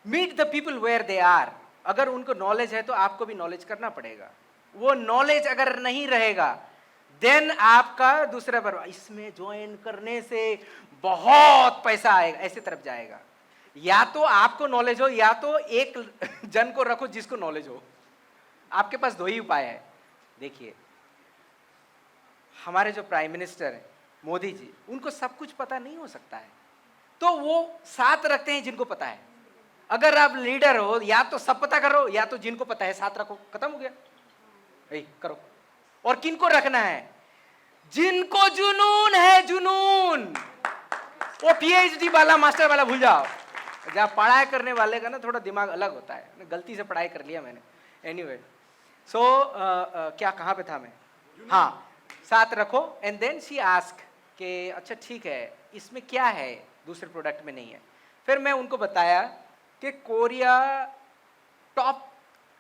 Speaker 1: meet the people where they are. अगर उनको नॉलेज है तो आपको भी नॉलेज करना पड़ेगा। वो नॉलेज अगर नहीं रहेगा देन आपका दूसरा बार इसमें ज्वाइन करने से बहुत पैसा आएगा, ऐसे तरफ जाएगा। या तो आपको नॉलेज हो या तो एक जन को रखो जिसको नॉलेज हो। आपके पास दो ही उपाय है। देखिए हमारे जो प्राइम मिनिस्टर हैं मोदी जी, उनको सब कुछ पता नहीं हो सकता है, तो वो साथ रखते हैं जिनको पता है। अगर आप लीडर हो या तो सब पता करो या तो जिनको पता है साथ रखो, खत्म हो गया। करो। और किनको रखना है? जिनको जुनून है, जुनून। वो PhD वाला मास्टर वाला भूल जाओ। जहाँ पढ़ाई करने वाले का ना थोड़ा दिमाग अलग होता है। गलती से पढ़ाई कर लिया मैंने। एनीवे सो क्या कहाँ पे था मैं? हाँ, साथ रखो। एंड देन शी आस्क कि अच्छा ठीक है इसमें क्या है दूसरे प्रोडक्ट में नहीं है। फिर मैं उनको बताया कि कोरिया टॉप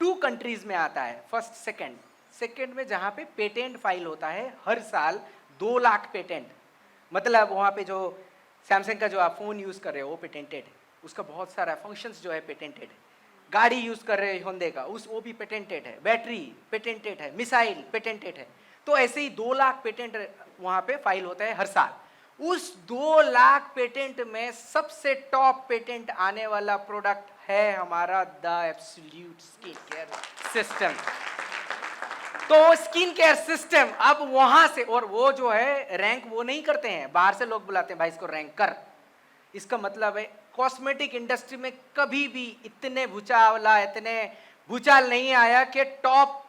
Speaker 1: 2 कंट्रीज में आता है, फर्स्ट सेकंड में, जहाँ पे पेटेंट फाइल होता है हर साल 2 लाख पेटेंट। मतलब वहाँ पे जो सैमसंग का जो आप फ़ोन यूज़ कर रहे हो वो पेटेंटेड है, उसका बहुत सारा फंक्शंस जो है पेटेंटेड है। गाड़ी यूज़ कर रहे हो होंडे का, वो भी पेटेंटेड है। बैटरी पेटेंटेड है, मिसाइल पेटेंटेड है। तो ऐसे ही 2 लाख पेटेंट वहाँ पे फाइल होता है हर साल। उस 2 लाख पेटेंट में सबसे टॉप पेटेंट आने वाला प्रोडक्ट है हमारा the absolute skin care system. तो स्किन केयर सिस्टम अब वहां से, और वो जो है रैंक वो नहीं करते हैं, बाहर से लोग बुलाते हैं भाई इसको रैंक कर। इसका मतलब है कॉस्मेटिक इंडस्ट्री में कभी भी इतने भूचाल नहीं आया कि टॉप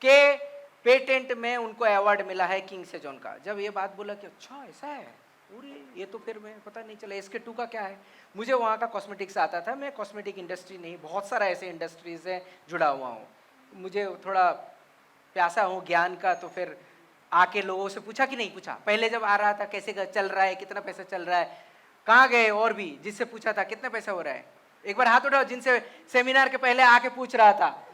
Speaker 1: के पेटेंट में उनको अवार्ड मिला है किंग सेजोन का। जब ये बात बोला कि अच्छा ऐसा है, पूरी ये तो फिर मैं पता नहीं चला SK2 का क्या है। मुझे वहाँ का कॉस्मेटिक्स आता था, मैं कॉस्मेटिक इंडस्ट्री नहीं, बहुत सारा ऐसे इंडस्ट्रीज है जुड़ा हुआ हूँ। मुझे थोड़ा प्यासा हूँ ज्ञान का, तो फिर आके लोगों से पूछा कि नहीं पूछा। पहले जब आ रहा था कैसे चल रहा है, कितना पैसा चल रहा है, कहाँ गए, और भी जिससे पूछा था कितना पैसा हो रहा है, एक बार हाथ उठाओ जिनसे सेमिनार के पहले आके पूछ रहा था।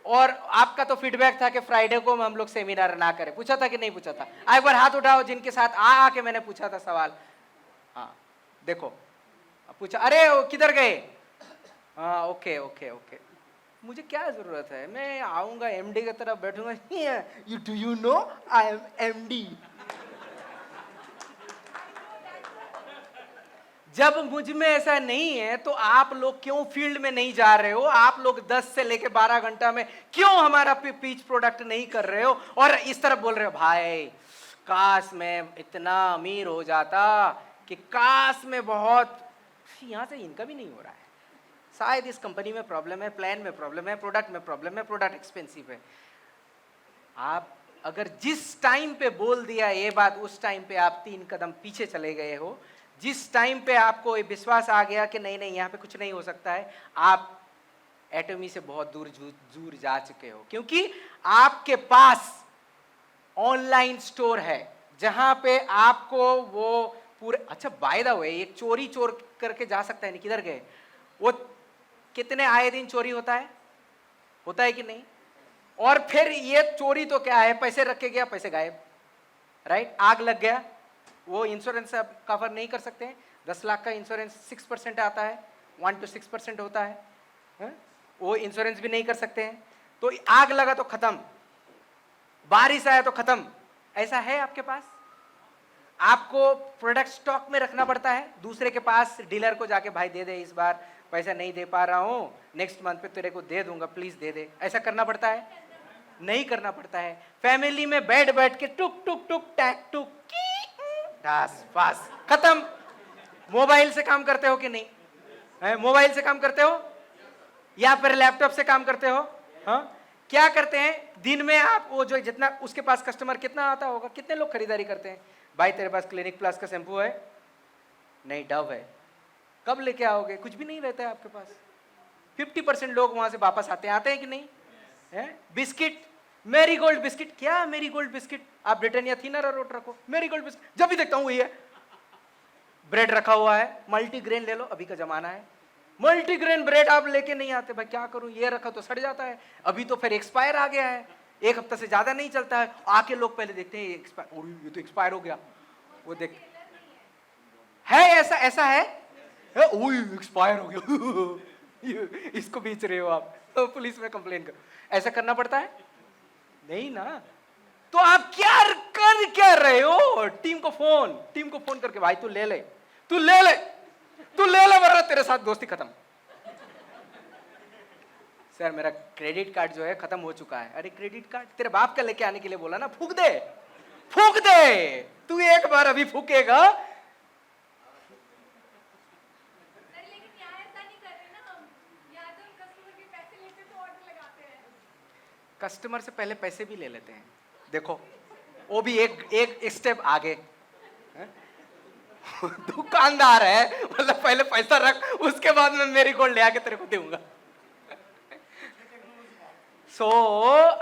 Speaker 1: और आपका तो फीडबैक था कि फ्राइडे को हम लोग सेमिनार ना करें। पूछा था कि नहीं पूछा था? एक बार हाथ उठाओ जिनके साथ आके मैंने पूछा था सवाल। हाँ देखो पूछा, अरे वो किधर गए? हाँ ओके ओके ओके, मुझे क्या जरूरत है, मैं आऊंगा MD की तरफ बैठूंगा, you do you know I am MD। जब मुझ में ऐसा नहीं है तो आप लोग क्यों फील्ड में नहीं जा रहे हो? आप लोग 10 से लेके 12 घंटा में क्यों हमारा पीच प्रोडक्ट नहीं कर रहे हो? और इस तरफ बोल रहे हो भाई काश मैं इतना अमीर हो जाता कि काश में बहुत, यहां से इनका भी नहीं हो रहा है। शायद इस कंपनी में प्रॉब्लम है, प्लान में प्रॉब्लम है, प्रोडक्ट में प्रॉब्लम है, प्रोडक्ट एक्सपेंसिव है। आप अगर जिस टाइम पे बोल दिया ये बात, उस टाइम पे आप 3 कदम पीछे चले गए हो। जिस टाइम पे आपको विश्वास आ गया कि नहीं नहीं यहाँ पे कुछ नहीं हो सकता है, आप एटमी से बहुत दूर जा चुके हो। क्योंकि आपके पास ऑनलाइन स्टोर है जहां पे आपको वो पूरे, अच्छा बाय द वे एक चोर करके जा सकता है नहीं, किधर गए वो? कितने आए दिन चोरी होता है कि नहीं? और फिर ये चोरी तो क्या है, पैसे रख के गया, पैसे गायब, राइट? आग लग गया, वो इंश्योरेंस आप कवर नहीं कर सकते हैं। 10 लाख का इंश्योरेंस 6% आता है, 1 to 6% होता है, वो इंश्योरेंस भी नहीं कर सकते हैं। तो आग लगा तो खत्म, बारिश आया तो खत्म, ऐसा है आपके पास? आपको प्रोडक्ट स्टॉक में रखना पड़ता है, दूसरे के पास डीलर को जाके भाई दे दे, इस बार पैसा नहीं दे पा रहा हूं, नेक्स्ट मंथ पे तेरे को दे दूंगा, प्लीज दे दे, ऐसा करना पड़ता है? नहीं करना पड़ता है। फैमिली में बैठ बैठ के टुक टुक टुक टैक टुक बस बस खत्म। मोबाइल से काम करते हो कि नहीं? मोबाइल से काम करते हो या फिर लैपटॉप से काम करते हो? हाँ, क्या करते हैं दिन में आप? वो जो जितना उसके पास कस्टमर कितना आता होगा, कितने लोग खरीदारी करते हैं? भाई तेरे पास क्लिनिक प्लस का शैम्पू है? नहीं, डव है। कब लेके आओगे? कुछ भी नहीं रहता है आपके पास। 50% लोग वहां से वापस आते हैं कि नहीं? है बिस्किट, मैरीगोल्ड बिस्किट। क्या मैरीगोल्ड बिस्किट? आप ब्रिटानिया थिनर और रोट रखो, मैरीगोल्ड बिस्किट जब भी देखता हूं वही है। ब्रेड रखा हुआ है, मल्टीग्रेन ले लो, अभी का जमाना है, मल्टीग्रेन ब्रेड आप लेके नहीं आते। भाई क्या करूं, ये रखा तो सड़ जाता है, अभी तो फिर एक्सपायर आ गया है, एक हफ्ता से ज्यादा नहीं चलता है। आके लोग पहले देखते हैं ये तो एक्सपायर हो गया, वो देख है ऐसा ऐसा है, एक्सपायर हो गया इसको बेच रहे हो आप, तो पुलिस में कंप्लेन करो। ऐसा करना पड़ता है? नहीं ना। तो आप क्या कर क्या रहे हो? टीम को फोन करके भाई तू ले ले, तू ले ले, तू ले ले, वरना तेरे साथ दोस्ती खत्म। सर मेरा क्रेडिट कार्ड जो है खत्म हो चुका है। अरे क्रेडिट कार्ड तेरे बाप का लेके आने के लिए बोला ना, फूक दे, फूक दे, तू एक बार अभी फूकेगा। कस्टमर से पहले पैसे भी ले लेते हैं, देखो वो भी एक स्टेप आगे। दुकानदार है, मतलब पहले पैसा रख, उसके बाद मैं मेरी गोल्ड ले आके तेरे को दूंगा।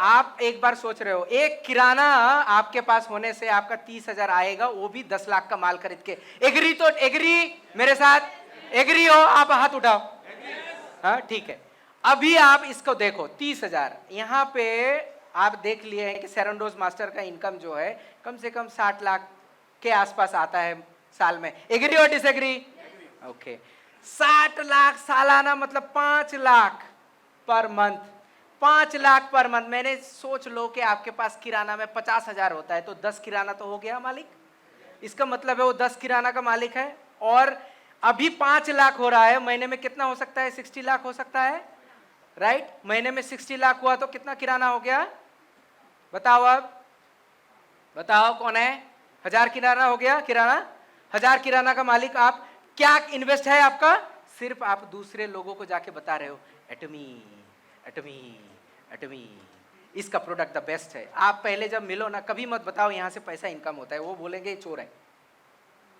Speaker 1: आप एक बार सोच रहे हो, एक किराना आपके पास होने से आपका 30,000 आएगा, वो भी 10 लाख का माल खरीद के। एग्री? तो एग्री मेरे साथ? एग्री हो? आप हाथ उठाओ। हाँ ठीक है। अभी आप इसको देखो, 30,000 यहाँ पे आप देख लिए हैं कि सेरेंडोज मास्टर का इनकम जो है कम से कम 60 लाख के आसपास आता है साल में। एग्री और डिसएग्री? ओके। 60 लाख सालाना मतलब 5 lakh per month, 5 lakh per month. मैंने सोच लो कि आपके पास किराना में 50,000 होता है, तो 10 किराना तो हो गया मालिक। इसका मतलब है वो 10 किराना का मालिक है, और अभी 5 लाख हो रहा है, महीने में कितना हो सकता है? 60 लाख हो सकता है, राइट? महीने में 60 लाख हुआ तो कितना किराना हो गया? बताओ, अब बताओ कौन है? 1000 किराना हो गया। किराना 1000 किराना का मालिक आप। क्या इन्वेस्ट है आपका? सिर्फ आप दूसरे लोगों को जाके बता रहे हो एटमी एटमी एटमी, इसका प्रोडक्ट द बेस्ट है। आप पहले जब मिलो ना, कभी मत बताओ यहाँ से पैसा इनकम होता है, वो बोलेंगे चोर है।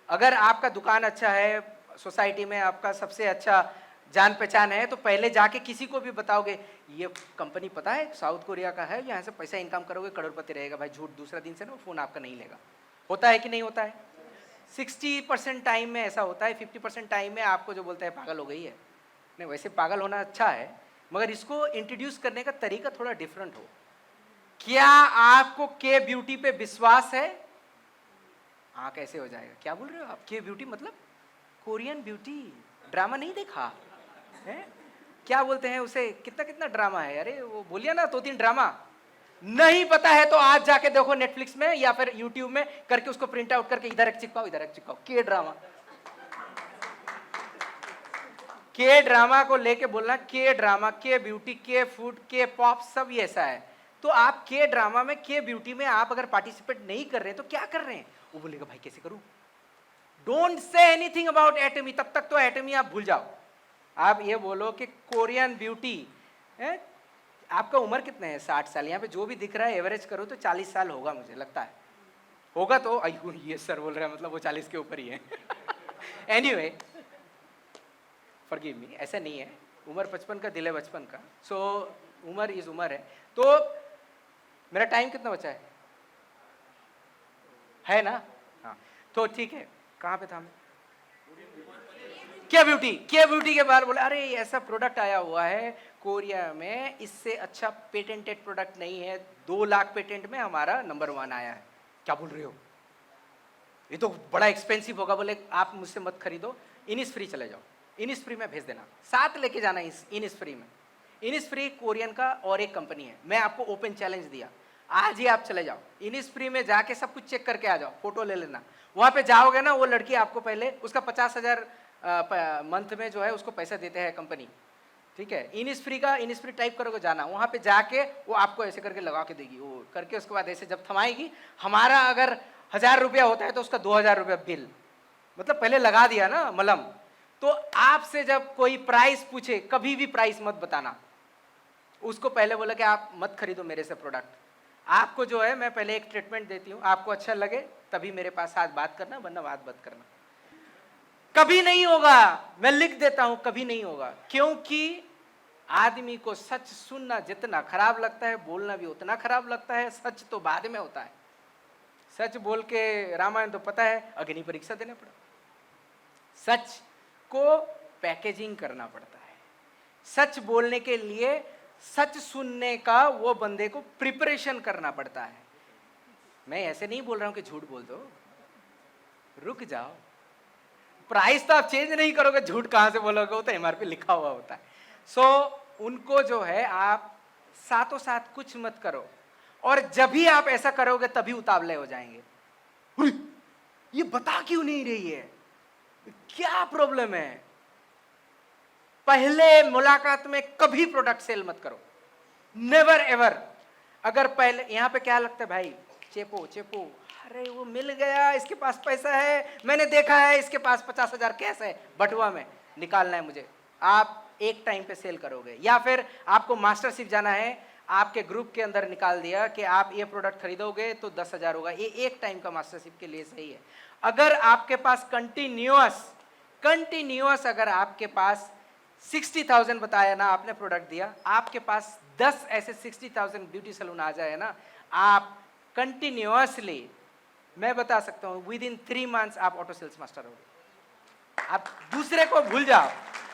Speaker 1: अगर आपका दुकान अच्छा है, सोसाइटी में आपका सबसे अच्छा जान पहचान है, तो पहले जाके किसी को भी बताओगे ये कंपनी पता है साउथ कोरिया का है, यहाँ से पैसा इनकम करोगे करोड़पति रहेगा। भाई झूठ, दूसरा दिन से ना फोन आपका नहीं लेगा। होता है कि नहीं होता है? 60% टाइम में ऐसा होता है, 50% टाइम में आपको जो बोलता है पागल हो गई है। नहीं, वैसे पागल होना अच्छा है, मगर इसको इंट्रोड्यूस करने का तरीका थोड़ा डिफरेंट हो। क्या आपको के ब्यूटी पे विश्वास है? हाँ, कैसे हो जाएगा? क्या बोल रहे हो आप? के ब्यूटी मतलब कोरियन ब्यूटी? ड्रामा नहीं देखा है? क्या बोलते हैं उसे, कितना कितना ड्रामा है, अरे वो बोलिए ना 2-3 ड्रामा। नहीं पता है तो आज जाके देखो नेटफ्लिक्स में या फिर यूट्यूब में करके, उसको प्रिंट आउट करके इधर एक चिपकाओ, इधर एक चिपकाओ, के ड्रामा। के ड्रामा को लेके बोलना के ड्रामा, के ब्यूटी, के फूड, के पॉप, सब ये ऐसा है। तो आप के ड्रामा में, के ब्यूटी में आप अगर पार्टिसिपेट नहीं कर रहे हैं तो क्या कर रहे हैं? वो बोलेगा भाई कैसे करूं? डोंट से एनीथिंग अबाउट एटमी, तब तक तो एटमी आप भूल जाओ। आप ये बोलो कि कोरियन ब्यूटी है। आपका उम्र कितना है? 60 साल। यहाँ पे जो भी दिख रहा है एवरेज करो तो 40 साल होगा, मुझे लगता है होगा। तो ये सर बोल रहा है, मतलब वो 40 के ऊपर ही है। एनीवे फॉरगिव मी, ऐसा नहीं है। उम्र 55 का, दिल है बचपन का। सो उम्र इज उम्र है। तो मेरा टाइम कितना बचा है ना? हाँ तो ठीक है, कहाँ पे था मैं? क्या ब्यूटी, क्या ब्यूटी के बारे बोले, अरे ऐसा प्रोडक्ट आया हुआ है कोरिया में, इससे अच्छा पेटेंटेड प्रोडक्ट नहीं है, 2 लाख पेटेंट में हमारा नंबर 1 आया है। क्या बोल रहे हो? ये तो बड़ा एक्सपेंसिव होगा। बोले आप मुझसे मत खरीदो, इनिसफ्री चले जाओ, इनिसफ्री में भेज देना, साथ लेके जाना इनिसफ्री में। इनिसफ्री कोरियन का और एक कंपनी है। मैं आपको ओपन चैलेंज दिया, आज ही आप चले जाओ इनिस्फ्री में, जाके सब कुछ चेक करके आ जाओ, फोटो ले लेना। वहां पे जाओगे ना, वो लड़की आपको पहले उसका 50,000 मंथ में जो है उसको पैसा देते हैं कंपनी, ठीक है। इनिस्फ्री का, इनिस्फ्री टाइप करोगे जाना, वहां पे जाके वो आपको ऐसे करके लगा के देगी, वो करके उसके बाद ऐसे जब थमाएगी, हमारा अगर 1,000 रुपया होता है तो उसका 2,000 रुपया बिल, मतलब पहले लगा दिया ना मलम। तो आपसे जब कोई प्राइस पूछे, कभी भी प्राइस मत बताना, उसको पहले बोला कि आप मत खरीदो मेरे से प्रोडक्ट। आपको जो है मैं पहले एक ट्रीटमेंट देती हूँ, आपको अच्छा लगे तभी मेरे पास आज बात करना, वरना बात मत करना। कभी नहीं होगा, मैं लिख देता हूं, कभी नहीं होगा। क्योंकि आदमी को सच सुनना जितना खराब लगता है, बोलना भी उतना खराब लगता है। सच तो बाद में होता है। सच बोल के रामायण तो पता है, अग्नि परीक्षा देना पड़ा। सच को पैकेजिंग करना पड़ता है। सच बोलने के लिए सच सुनने का वो बंदे को प्रिपरेशन करना पड़ता है। मैं ऐसे नहीं बोल रहा हूं कि झूठ बोल दो, रुक जाओ। प्राइस तो आप चेंज नहीं करोगे, झूठ कहां से बोलोगे, वो तो एमआरपी लिखा हुआ होता है। सो उनको जो है आप साथों साथ कुछ मत करो, और जब भी आप ऐसा करोगे तभी उतावले हो जाएंगे। ये बता क्यों नहीं रही है, क्या प्रॉब्लम है। पहले मुलाकात में कभी प्रोडक्ट सेल मत करो, नेवर एवर। अगर पहले यहां पे क्या लगता है भाई, चेपो चेपो, अरे वो मिल गया, इसके पास पैसा है, मैंने देखा है इसके पास 50,000 कैश है, बटुआ में निकालना है मुझे। आप एक टाइम पे सेल करोगे। या फिर आपको मास्टरशिप जाना है, आपके ग्रुप के अंदर निकाल दिया कि आप ये प्रोडक्ट खरीदोगे तो 10,000 होगा, ये एक टाइम का मास्टरशिप के लिए सही है। अगर आपके पास कंटिन्यूअस अगर आपके पास 60,000 बताया ना आपने प्रोडक्ट दिया, आपके पास 10 ऐसे 60,000 ब्यूटी सैलून आ जाए ना, आप कंटिन्यूअसली, मैं बता सकता हूं विद इन 3 मंथ्स आप ऑटो सेल्स मास्टर होगे। आप दूसरे को भूल जाओ।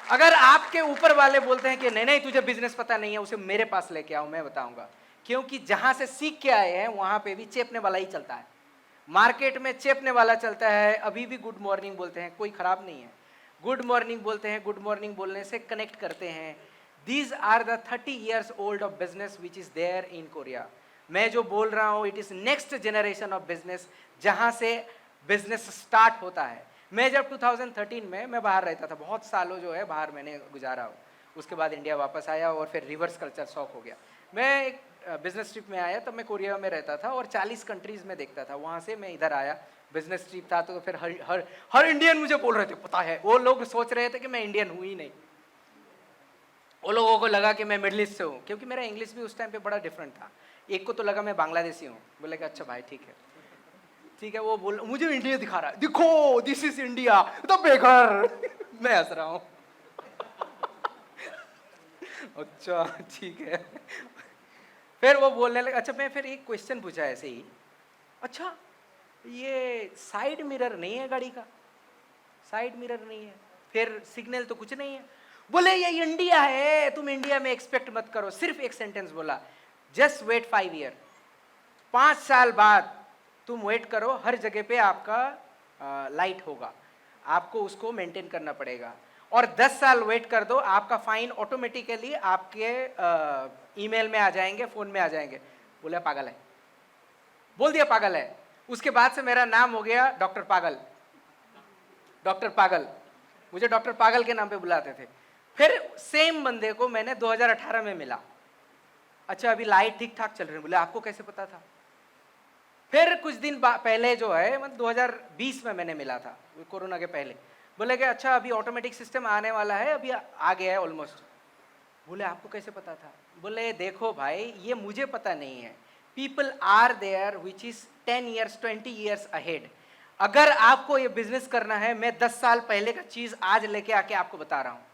Speaker 1: अगर आपके ऊपर वाले बोलते हैं कि नहीं नहीं तुझे बिजनेस पता नहीं है, उसे मेरे पास लेके आओ, मैं बताऊंगा। क्योंकि जहां से सीख के आए हैं वहां पे भी चेपने वाला ही चलता है। मार्केट में चेपने वाला चलता है। अभी भी गुड मॉर्निंग बोलते हैं, कोई खराब नहीं है। गुड मॉर्निंग बोलते हैं, गुड मॉर्निंग बोलने से कनेक्ट करते हैं। These are the 30 years old of business which is there in Korea. मैं जो बोल रहा हूं, it is next generation of business, जहां से बिजनेस स्टार्ट होता है। मैं जब 2013 में मैं बाहर रहता था, बहुत सालों जो है बाहर मैंने गुजारा हो। उसके बाद इंडिया वापस आया और फिर रिवर्स कल्चर शॉक हो गया। मैं एक बिजनेस ट्रिप में आया, तब मैं कोरिया में रहता था और 40 कंट्रीज में देखता था। वहाँ से मैं इधर आया, बिजनेस ट्रिप था, तो फिर हर इंडियन मुझे बोल रहे थे, पता है, वो लोग सोच रहे थे कि मैं इंडियन हूँ ही नहीं। वो लोगों को लगा कि मैं मिडिल ईस्ट से हूँ, क्योंकि मेरा इंग्लिश भी उस टाइम पे बड़ा डिफरेंट था। एक को तो लगा मैं बांग्लादेशी हूँ, बोले कि अच्छा भाई ठीक है ठीक है। वो बोल मुझे इंडिया दिखा रहा है, दिखो दिस इज इंडिया, तो बेघर। मैं हंस रहा हूँ। अच्छा ठीक है। फिर वो बोलने लगे, अच्छा, मैं फिर एक क्वेश्चन पूछा ऐसे ही, अच्छा ये साइड मिरर नहीं है गाड़ी का, साइड मिरर नहीं है, फिर सिग्नल तो कुछ नहीं है। बोले ये इंडिया है, तुम इंडिया में एक्सपेक्ट मत करो। सिर्फ एक सेंटेंस बोला, जस्ट वेट 5 years, 5 साल बाद तुम वेट करो, हर जगह पे आपका लाइट होगा, आपको उसको मेंटेन करना पड़ेगा। और 10 साल वेट कर दो, आपका फाइन ऑटोमेटिकली आपके ईमेल में आ जाएंगे, फोन में आ जाएंगे। बोले पागल है, बोल दिया पागल है। उसके बाद से मेरा नाम हो गया डॉक्टर पागल। डॉक्टर पागल, मुझे डॉक्टर पागल के नाम पे बुलाते थे। फिर सेम बंदे को मैंने 2018 में मिला, अच्छा अभी लाइट ठीक ठाक चल रही है। बोले आपको कैसे पता था? फिर कुछ दिन पहले जो है, मतलब 2020 में मैंने मिला था, कोरोना के पहले। बोले कि अच्छा अभी ऑटोमेटिक सिस्टम आने वाला है, अभी आ गया है ऑलमोस्ट। बोले आपको कैसे पता था? बोले देखो भाई, ये मुझे पता नहीं है, people are there which is 10 years 20 years ahead. अगर आपको ये बिजनेस करना है, मैं 10 साल पहले का चीज आज लेके आके आपको बता रहा हूँ।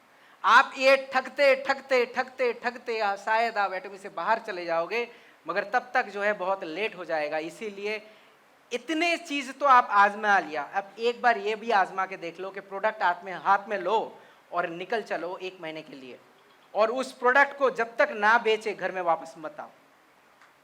Speaker 1: आप ये ठगते ठगते ठगते ठगते शायद आप एटमी से बाहर चले जाओगे, मगर तब तक जो है बहुत लेट हो जाएगा। इसीलिए इतने चीज तो आप आजमा लिया, अब एक बार ये भी आजमा के देख लो कि प्रोडक्ट हाथ में लो और निकल चलो 1 महीने के लिए, और उस प्रोडक्ट को जब तक ना बेचे घर में वापस मत आओ।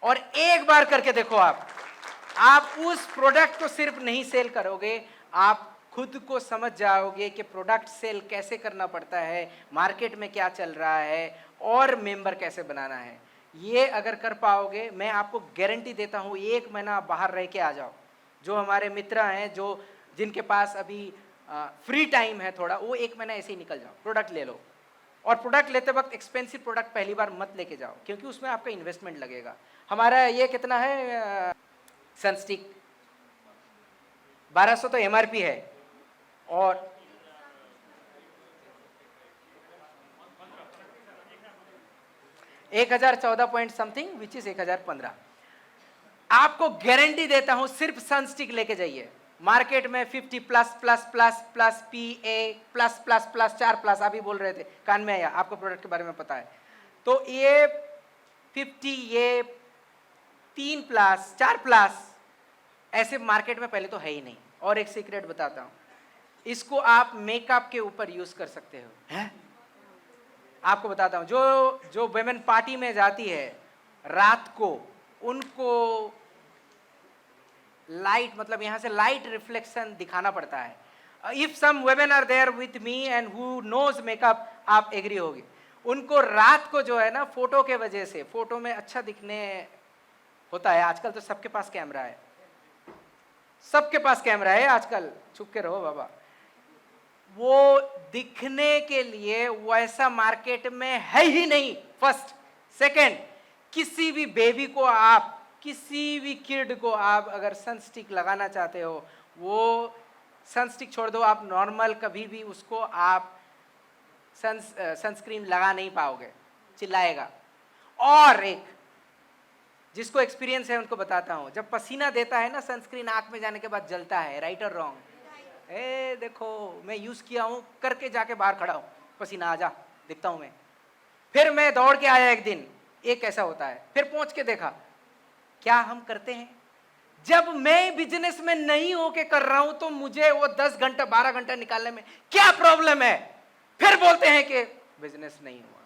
Speaker 1: और एक बार करके देखो, आप उस प्रोडक्ट को सिर्फ नहीं सेल करोगे, आप खुद को समझ जाओगे कि प्रोडक्ट सेल कैसे करना पड़ता है, मार्केट में क्या चल रहा है और मेंबर कैसे बनाना है। ये अगर कर पाओगे, मैं आपको गारंटी देता हूँ 1 महीना आप बाहर रह के आ जाओ। जो हमारे मित्र हैं, जो जिनके पास अभी फ्री टाइम है थोड़ा, वो 1 महीना ऐसे ही निकल जाओ, प्रोडक्ट ले लो। और प्रोडक्ट लेते वक्त एक्सपेंसिव प्रोडक्ट पहली बार मत लेके जाओ, क्योंकि उसमें आपका इन्वेस्टमेंट लगेगा। हमारा ये कितना है, सनस्टिक 1200 तो एमआरपी है, और एक 1014 पॉइंट समथिंग, विच इज 1015। आपको गारंटी देता हूं, सिर्फ सनस्टिक लेके जाइए। मार्केट में 50 plus plus plus plus PA plus plus plus 4 plus, अभी बोल रहे थे कान में आया, आपको प्रोडक्ट के बारे में पता है। तो ये 50, ये 3 प्लस 4 प्लस ऐसे मार्केट में पहले तो है ही नहीं। और एक सीक्रेट बताता हूं, इसको आप मेकअप के ऊपर यूज कर सकते हो। है? आपको बताता हूं, जो वुमेन पार्टी में जाती है रात को, उनको लाइट, मतलब यहां से लाइट रिफ्लेक्शन दिखाना पड़ता है। If some women are there with me and who knows makeup, आप एग्री होगी, उनको रात को जो है ना, फोटो के वजह से, फोटो में अच्छा दिखने होता है। आजकल तो सबके पास कैमरा है, सबके पास कैमरा है आजकल, चुप के रहो बाबा। वो दिखने के लिए वैसा मार्केट में है ही नहीं। फर्स्ट, सेकंड, किसी भी बेबी को आप, किसी भी किड को आप अगर सनस्टिक लगाना चाहते हो, वो सनस्टिक छोड़ दो, आप नॉर्मल कभी भी उसको आप सनस्क्रीन लगा नहीं पाओगे, चिल्लाएगा। और एक जिसको एक्सपीरियंस है उनको बताता हूं, जब पसीना देता है ना सनस्क्रीन, आंख में जाने के बाद जलता है, राइट और रॉन्ग? ए देखो, मैं यूज किया हूं, करके जाके बाहर खड़ा हूं, पसीना आ जा, दिखता हूं मैं। फिर मैं दौड़ के आया एक दिन, एक ऐसा होता है, फिर पहुंच के देखा। क्या हम करते हैं, जब मैं बिजनेस में नहीं होके कर रहा हूं तो मुझे वो 10 घंटा 12 घंटा निकालने में क्या प्रॉब्लम है? फिर बोलते हैं कि बिजनेस नहीं हुआ।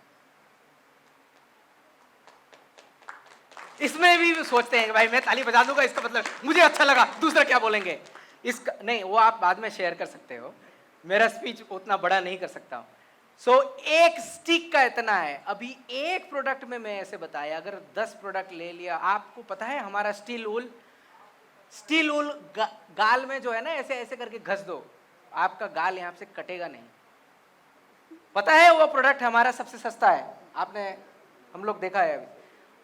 Speaker 1: इसमें भी सोचते हैं कि भाई मैं ताली बजा दूंगा, इसका मतलब मुझे अच्छा लगा, दूसरा क्या बोलेंगे इसका। नहीं, वो आप बाद में शेयर कर सकते हो, मेरा स्पीच उतना बड़ा नहीं कर सकता हूं। सो एक स्टिक का इतना है। अभी एक प्रोडक्ट में मैं ऐसे बताया, अगर 10 प्रोडक्ट ले लिया, आपको पता है हमारा स्टील वूल गाल में जो है ना, ऐसे ऐसे करके घस दो, आपका गाल यहां से कटेगा नहीं। पता है वो प्रोडक्ट हमारा सबसे सस्ता है, आपने, हम लोग देखा है अभी।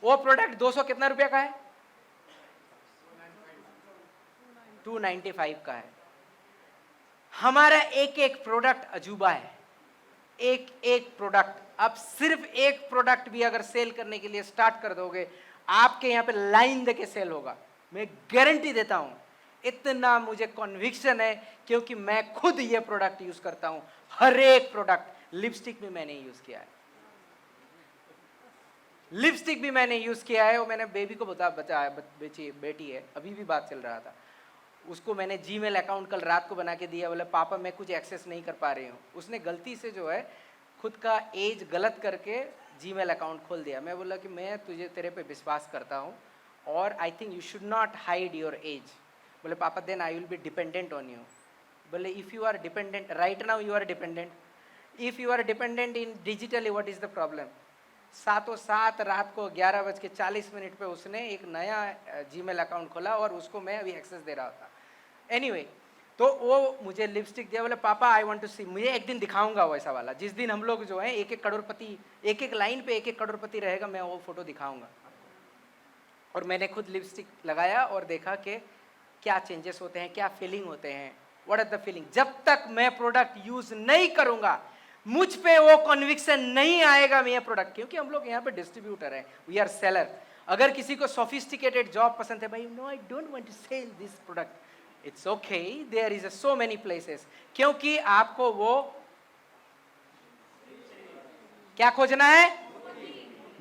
Speaker 1: वो प्रोडक्ट 200 कितना रुपया का है? 295 का है। हमारा एक एक प्रोडक्ट अजूबा है, एक एक प्रोडक्ट। अब सिर्फ एक प्रोडक्ट भी अगर सेल करने के लिए स्टार्ट कर दोगे, आपके यहां पे लाइन देके सेल होगा, मैं गारंटी देता हूं। इतना मुझे कॉन्विक्शन है, क्योंकि मैं खुद ये प्रोडक्ट यूज करता हूं। हर एक प्रोडक्ट, लिपस्टिक भी मैंने यूज किया है, लिपस्टिक भी मैंने यूज किया है। और मैंने बेबी को बेटी है, अभी भी बात चल रहा था, उसको मैंने जीमेल अकाउंट कल रात को बना के दिया। बोले पापा मैं कुछ एक्सेस नहीं कर पा रही हूँ। उसने गलती से जो है खुद का एज गलत करके जीमेल अकाउंट खोल दिया। मैं बोला कि मैं तेरे पे विश्वास करता हूँ, और I think you should not hide your age. बोले पापा then I will be dependent on you. बोले if you are dependent right now, you are dependent, if you are dependent in digitally, what is the problem? 7:07 रात को 11:40 पे उसने एक नया जीमेल अकाउंट खोला, और उसको मैं अभी एक्सेस दे रहा था। एनीवे, तो वो मुझे लिपस्टिक दिया। बोले पापा आई वांट टू सी, मुझे एक दिन दिखाऊंगा वैसा वाला, जिस दिन हम लोग जो है एक एक करोड़पति, एक एक लाइन पे एक एक करोड़पति रहेगा, मैं वो फोटो दिखाऊंगा। और मैंने खुद लिपस्टिक लगाया और देखा कि क्या चेंजेस होते हैं, क्या फीलिंग होते हैं, व्हाट आर द फीलिंग। जब तक मैं प्रोडक्ट यूज नहीं करूंगा, मुझ पे वो कन्विक्शन नहीं आएगा मैं ये प्रोडक्ट, क्योंकि हम लोग यहाँ पे डिस्ट्रीब्यूटर हैं, वी आर सेलर। अगर किसी को सोफिस्टिकेटेड जॉब पसंद है, भाई no I don't want to sell this product, it's okay, there is so many places. क्योंकि आपको वो क्या खोजना है?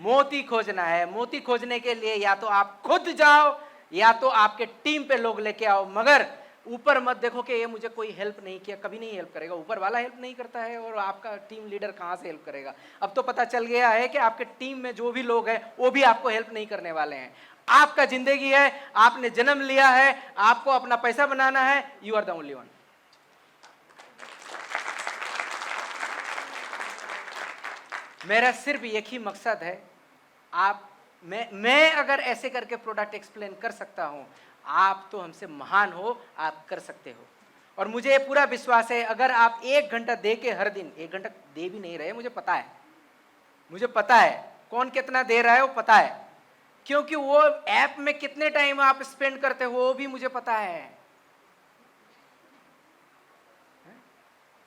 Speaker 1: मोती खोजना है। मोती खोजने के लिए या तो आप खुद जाओ, या तो आपके टीम पे लोग लेके आओ। मगर ऊपर मत देखो कि ये मुझे कोई हेल्प नहीं किया, कभी नहीं हेल्प करेगा। ऊपर वाला हेल्प नहीं करता है, और आपका टीम लीडर कहाँ से हेल्प करेगा? अब तो पता चल गया है कि आपके टीम में जो भी लोग हैं वो भी आपको हेल्प नहीं करने वाले हैं। आपका जिंदगी है, आपने जन्म लिया है, आपको अपना पैसा बनाना है, you are the only one. मेरा सिर्फ एक ही मकसद है, आप मैं अगर ऐसे करके प्रोडक्ट एक्सप्लेन कर सकता हूं, आप तो हमसे महान हो, आप कर सकते हो। और मुझे पूरा विश्वास है, अगर आप 1 घंटा दे के हर दिन, 1 घंटा दे भी नहीं रहे, मुझे पता है कौन कितना दे रहा है, वो पता है, क्योंकि वो ऐप में कितने टाइम आप स्पेंड करते हो वो भी मुझे पता है।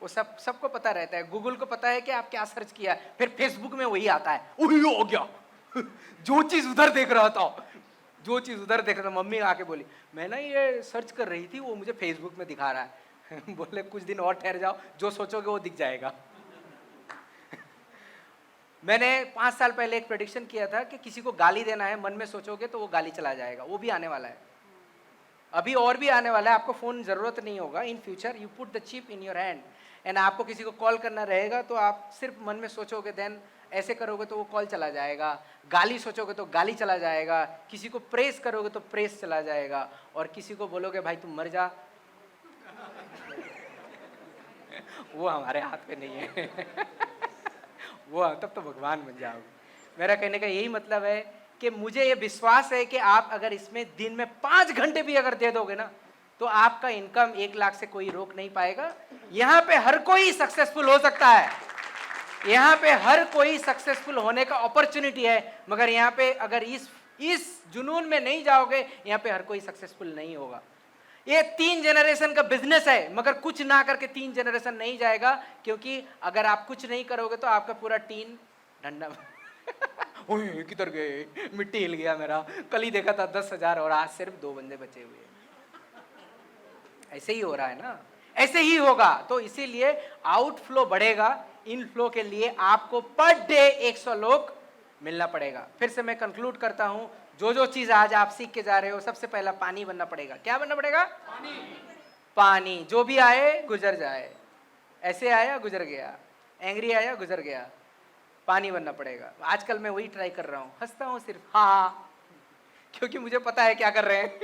Speaker 1: वो सबको पता रहता है। गूगल को पता है कि आप क्या सर्च किया, फिर फेसबुक में वही आता है, वही हो गया जो चीज उधर देख रहा था, मम्मी आके बोली मैं ना ये सर्च कर रही थी, वो मुझे फेसबुक में दिखा रहा है बोले कुछ दिन और ठहर जाओ, जो सोचोगे वो दिख जाएगा मैंने 5 साल पहले एक प्रेडिक्शन किया था कि किसी को गाली देना है, मन में सोचोगे तो वो गाली चला जाएगा। वो भी आने वाला है, अभी और भी आने वाला है। आपको फोन जरूरत नहीं होगा, in future you put the chip in your hand and आपको किसी को कॉल करना रहेगा तो आप सिर्फ मन में सोचोगे, देन ऐसे करोगे तो वो कॉल चला जाएगा। गाली सोचोगे तो गाली चला जाएगा, किसी को प्रेस करोगे तो प्रेस चला जाएगा, और किसी को बोलोगे भाई तुम मर जा वो हमारे हाथ में नहीं है वो तब तो भगवान बन जाओगे। मेरा कहने का यही मतलब है कि मुझे ये विश्वास है कि आप अगर इसमें दिन में 5 घंटे भी अगर दे दोगे ना, तो आपका इनकम 1 लाख से कोई रोक नहीं पाएगा। यहाँ पे हर कोई सक्सेसफुल हो सकता है, यहाँ पे हर कोई सक्सेसफुल होने का अपॉर्चुनिटी है, मगर यहाँ पे अगर इस जुनून में नहीं जाओगे, यहाँ पे हर कोई सक्सेसफुल नहीं होगा। ये 3 जनरेशन का बिजनेस है, मगर कुछ ना करके 3 जनरेशन नहीं जाएगा, क्योंकि अगर आप कुछ नहीं करोगे तो आपका पूरा टीम डंडा किधर गए, मिट्टी हिल गया मेरा, कल ही देखा था 10,000 और आज सिर्फ 2 बंदे बचे हुए। ऐसे ही हो रहा है ना, ऐसे ही होगा। तो इसीलिए आउटफ्लो बढ़ेगा, इनफ्लो के लिए आपको पर डे 100 लोग मिलना पड़ेगा। फिर से मैं कंक्लूड करता हूं, जो चीज आज आप सीख के जा रहे हो, सबसे पहला पानी बनना पड़ेगा। क्या बनना पड़ेगा? पानी। जो भी आए गुजर जाए, ऐसे आया गुजर गया, एंग्री आया गुजर गया, पानी बनना पड़ेगा। आजकल मैं वही ट्राई कर रहा हूं, हंसता हूं सिर्फ, हाँ, क्योंकि मुझे पता है क्या कर रहे हैं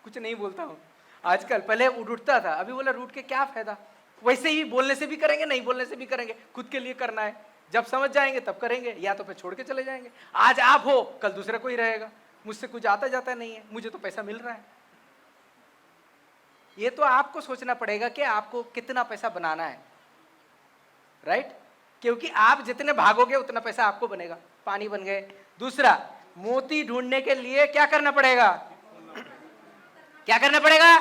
Speaker 1: कुछ नहीं बोलता हूं आजकल। पहले उठता था, अभी बोला रूठ के क्या फायदा, वैसे ही बोलने से भी करेंगे, नहीं बोलने से भी करेंगे, खुद के लिए करना है। जब समझ जाएंगे तब करेंगे, या तो फिर छोड़ के चले जाएंगे। आज आप हो, कल दूसरा कोई रहेगा। मुझसे कुछ आता जाता नहीं है, मुझे तो पैसा मिल रहा है। ये तो आपको सोचना पड़ेगा कि आपको कितना पैसा बनाना है, राइट? क्योंकि आप जितने भागोगे उतना पैसा आपको बनेगा। पानी बन गए। दूसरा, मोती ढूंढने के लिए क्या करना पड़ेगा? क्या करना पड़ेगा?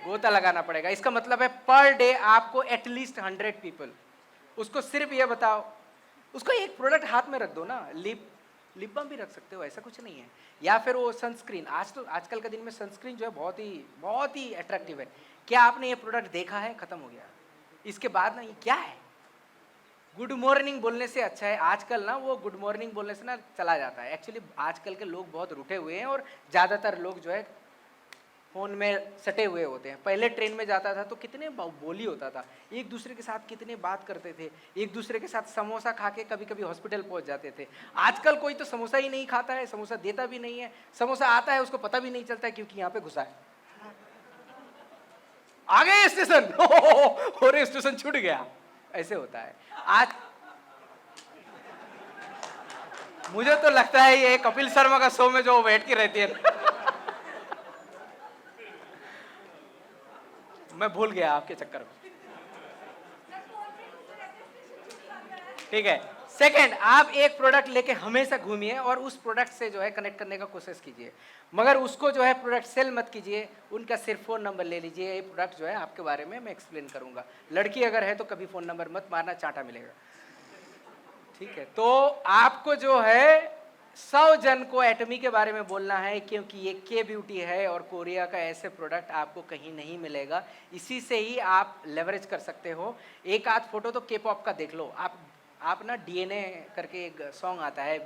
Speaker 1: गोता लगाना पड़ेगा। इसका मतलब है पर डे आपको एटलीस्ट 100 पीपल, उसको सिर्फ ये बताओ, उसको एक प्रोडक्ट हाथ में रख दो ना, लिप बाम भी रख सकते हो, ऐसा कुछ नहीं है। या फिर वो सनस्क्रीन, आजकल का दिन में सनस्क्रीन जो है बहुत ही अट्रैक्टिव है। क्या आपने ये प्रोडक्ट देखा है? खत्म हो गया। इसके बाद ना ये क्या है, गुड मॉर्निंग बोलने से अच्छा है। आजकल ना वो गुड मॉर्निंग बोलने से ना चला जाता है। एक्चुअली आजकल के लोग बहुत रूठे हुए हैं, और ज़्यादातर लोग जो है फोन में सटे हुए होते हैं। पहले ट्रेन में जाता था तो कितने बोली होता था, एक दूसरे के साथ कितने बात करते थे, एक दूसरे के साथ समोसा खा के कभी कभी हॉस्पिटल पहुंच जाते थे। आजकल कोई तो समोसा ही नहीं खाता है, समोसा देता भी नहीं है, समोसा आता है उसको पता भी नहीं चलता है क्योंकि यहाँ पे घुसा है। आ गए स्टेशन और स्टेशन छूट गया, ऐसे होता है आज। मुझे तो लगता है ये कपिल शर्मा का शो में जो बैठ के रहती है मैं भूल गया आपके चक्कर में। ठीक है। सेकंड, आप एक प्रोडक्ट लेके हमेशा घूमिए और उस प्रोडक्ट से जो है कनेक्ट करने का कोशिश कीजिए, मगर उसको जो है प्रोडक्ट सेल मत कीजिए। उनका सिर्फ फ़ोन नंबर ले लीजिए। ये प्रोडक्ट जो है आपके बारे में मैं एक्सप्लेन करूंगा। लड़की अगर है तो कभी फ़ोन नंबर मत मारना, चांटा मिलेगा। ठीक है। तो आपको जो है 100 जन को एटमी के बारे में बोलना है, क्योंकि ये के ब्यूटी है और कोरिया का ऐसे प्रोडक्ट आपको कहीं नहीं मिलेगा। इसी से ही आप लेवरेज कर सकते हो। एक आध फोटो तो के पॉप का देख लो आप ना, डीएनए करके एक सॉन्ग आता है,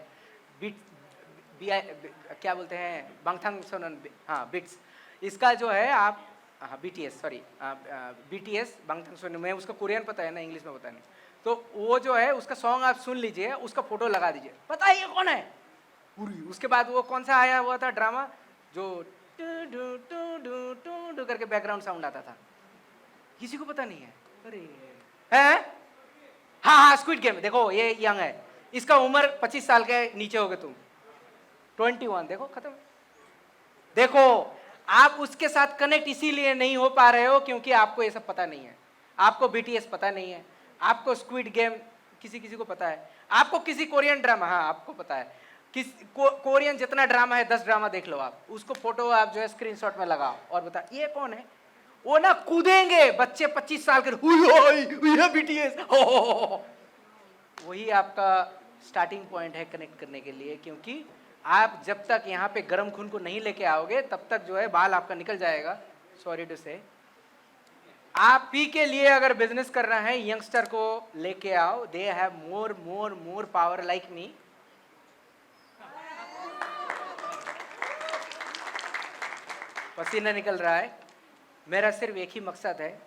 Speaker 1: क्या बोलते हैं, बांगथांग सोनन, हाँ बिट्स, इसका जो है आप, हाँ बीटीएस, सॉरी बीटीएस बांगथांग सोनन, मैं उसका कोरियन पता है ना, इंग्लिश में पता नहीं। तो वो जो है उसका सॉन्ग आप सुन लीजिए, उसका फोटो लगा दीजिए, पता है ये कौन है पूरी। उसके बाद वो कौन सा आया हुआ था ड्रामा जो टू डू टू डू टू डू करके बैकग्राउंड साउंड आता था, किसी को पता नहीं है? अरे है, हाँ हाँ स्क्विड गेम, देखो ये यंग है, इसका उम्र 25 साल के नीचे होगे तुम, 21, देखो खत्म। देखो आप उसके साथ कनेक्ट इसीलिए नहीं हो पा रहे हो क्योंकि आपको ये सब पता नहीं है। आपको बीटीएस पता नहीं है, आपको स्क्विड गेम किसी किसी को पता है, आपको किसी कोरियन ड्रामा, हाँ आपको पता है, कोरियन जितना ड्रामा है 10 ड्रामा देख लो आप, उसको फोटो आप जो है स्क्रीनशॉट में लगाओ और बता ये कौन है, वो ना कूदेंगे बच्चे 25 साल के, बीटीएस। वही आपका स्टार्टिंग पॉइंट है कनेक्ट करने के लिए, क्योंकि आप जब तक यहाँ पे गर्म खून को नहीं लेके आओगे तब तक जो है बाल आपका निकल जाएगा। सॉरी टू से, आप ही के लिए अगर बिजनेस करना है, यंगस्टर को लेके आओ, they have more more more power like me. पसीना निकल रहा है, मेरा सिर्फ एक ही मकसद है,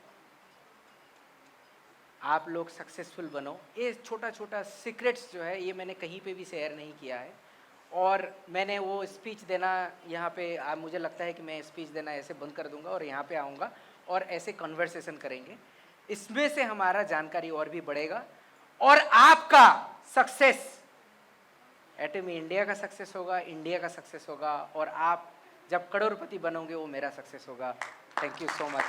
Speaker 1: आप लोग सक्सेसफुल बनो। ये छोटा छोटा सीक्रेट्स जो है ये मैंने कहीं पे भी शेयर नहीं किया है, और मैंने वो स्पीच देना यहाँ पे मुझे लगता है कि मैं स्पीच देना ऐसे बंद कर दूंगा और यहाँ पे आऊँगा और ऐसे कन्वर्सेशन करेंगे। इसमें से हमारा जानकारी और भी बढ़ेगा और आपका सक्सेस एटमी इंडिया का सक्सेस होगा, इंडिया का सक्सेस होगा, और आप जब करोड़पति बनोगे वो मेरा सक्सेस होगा। Thank you so much.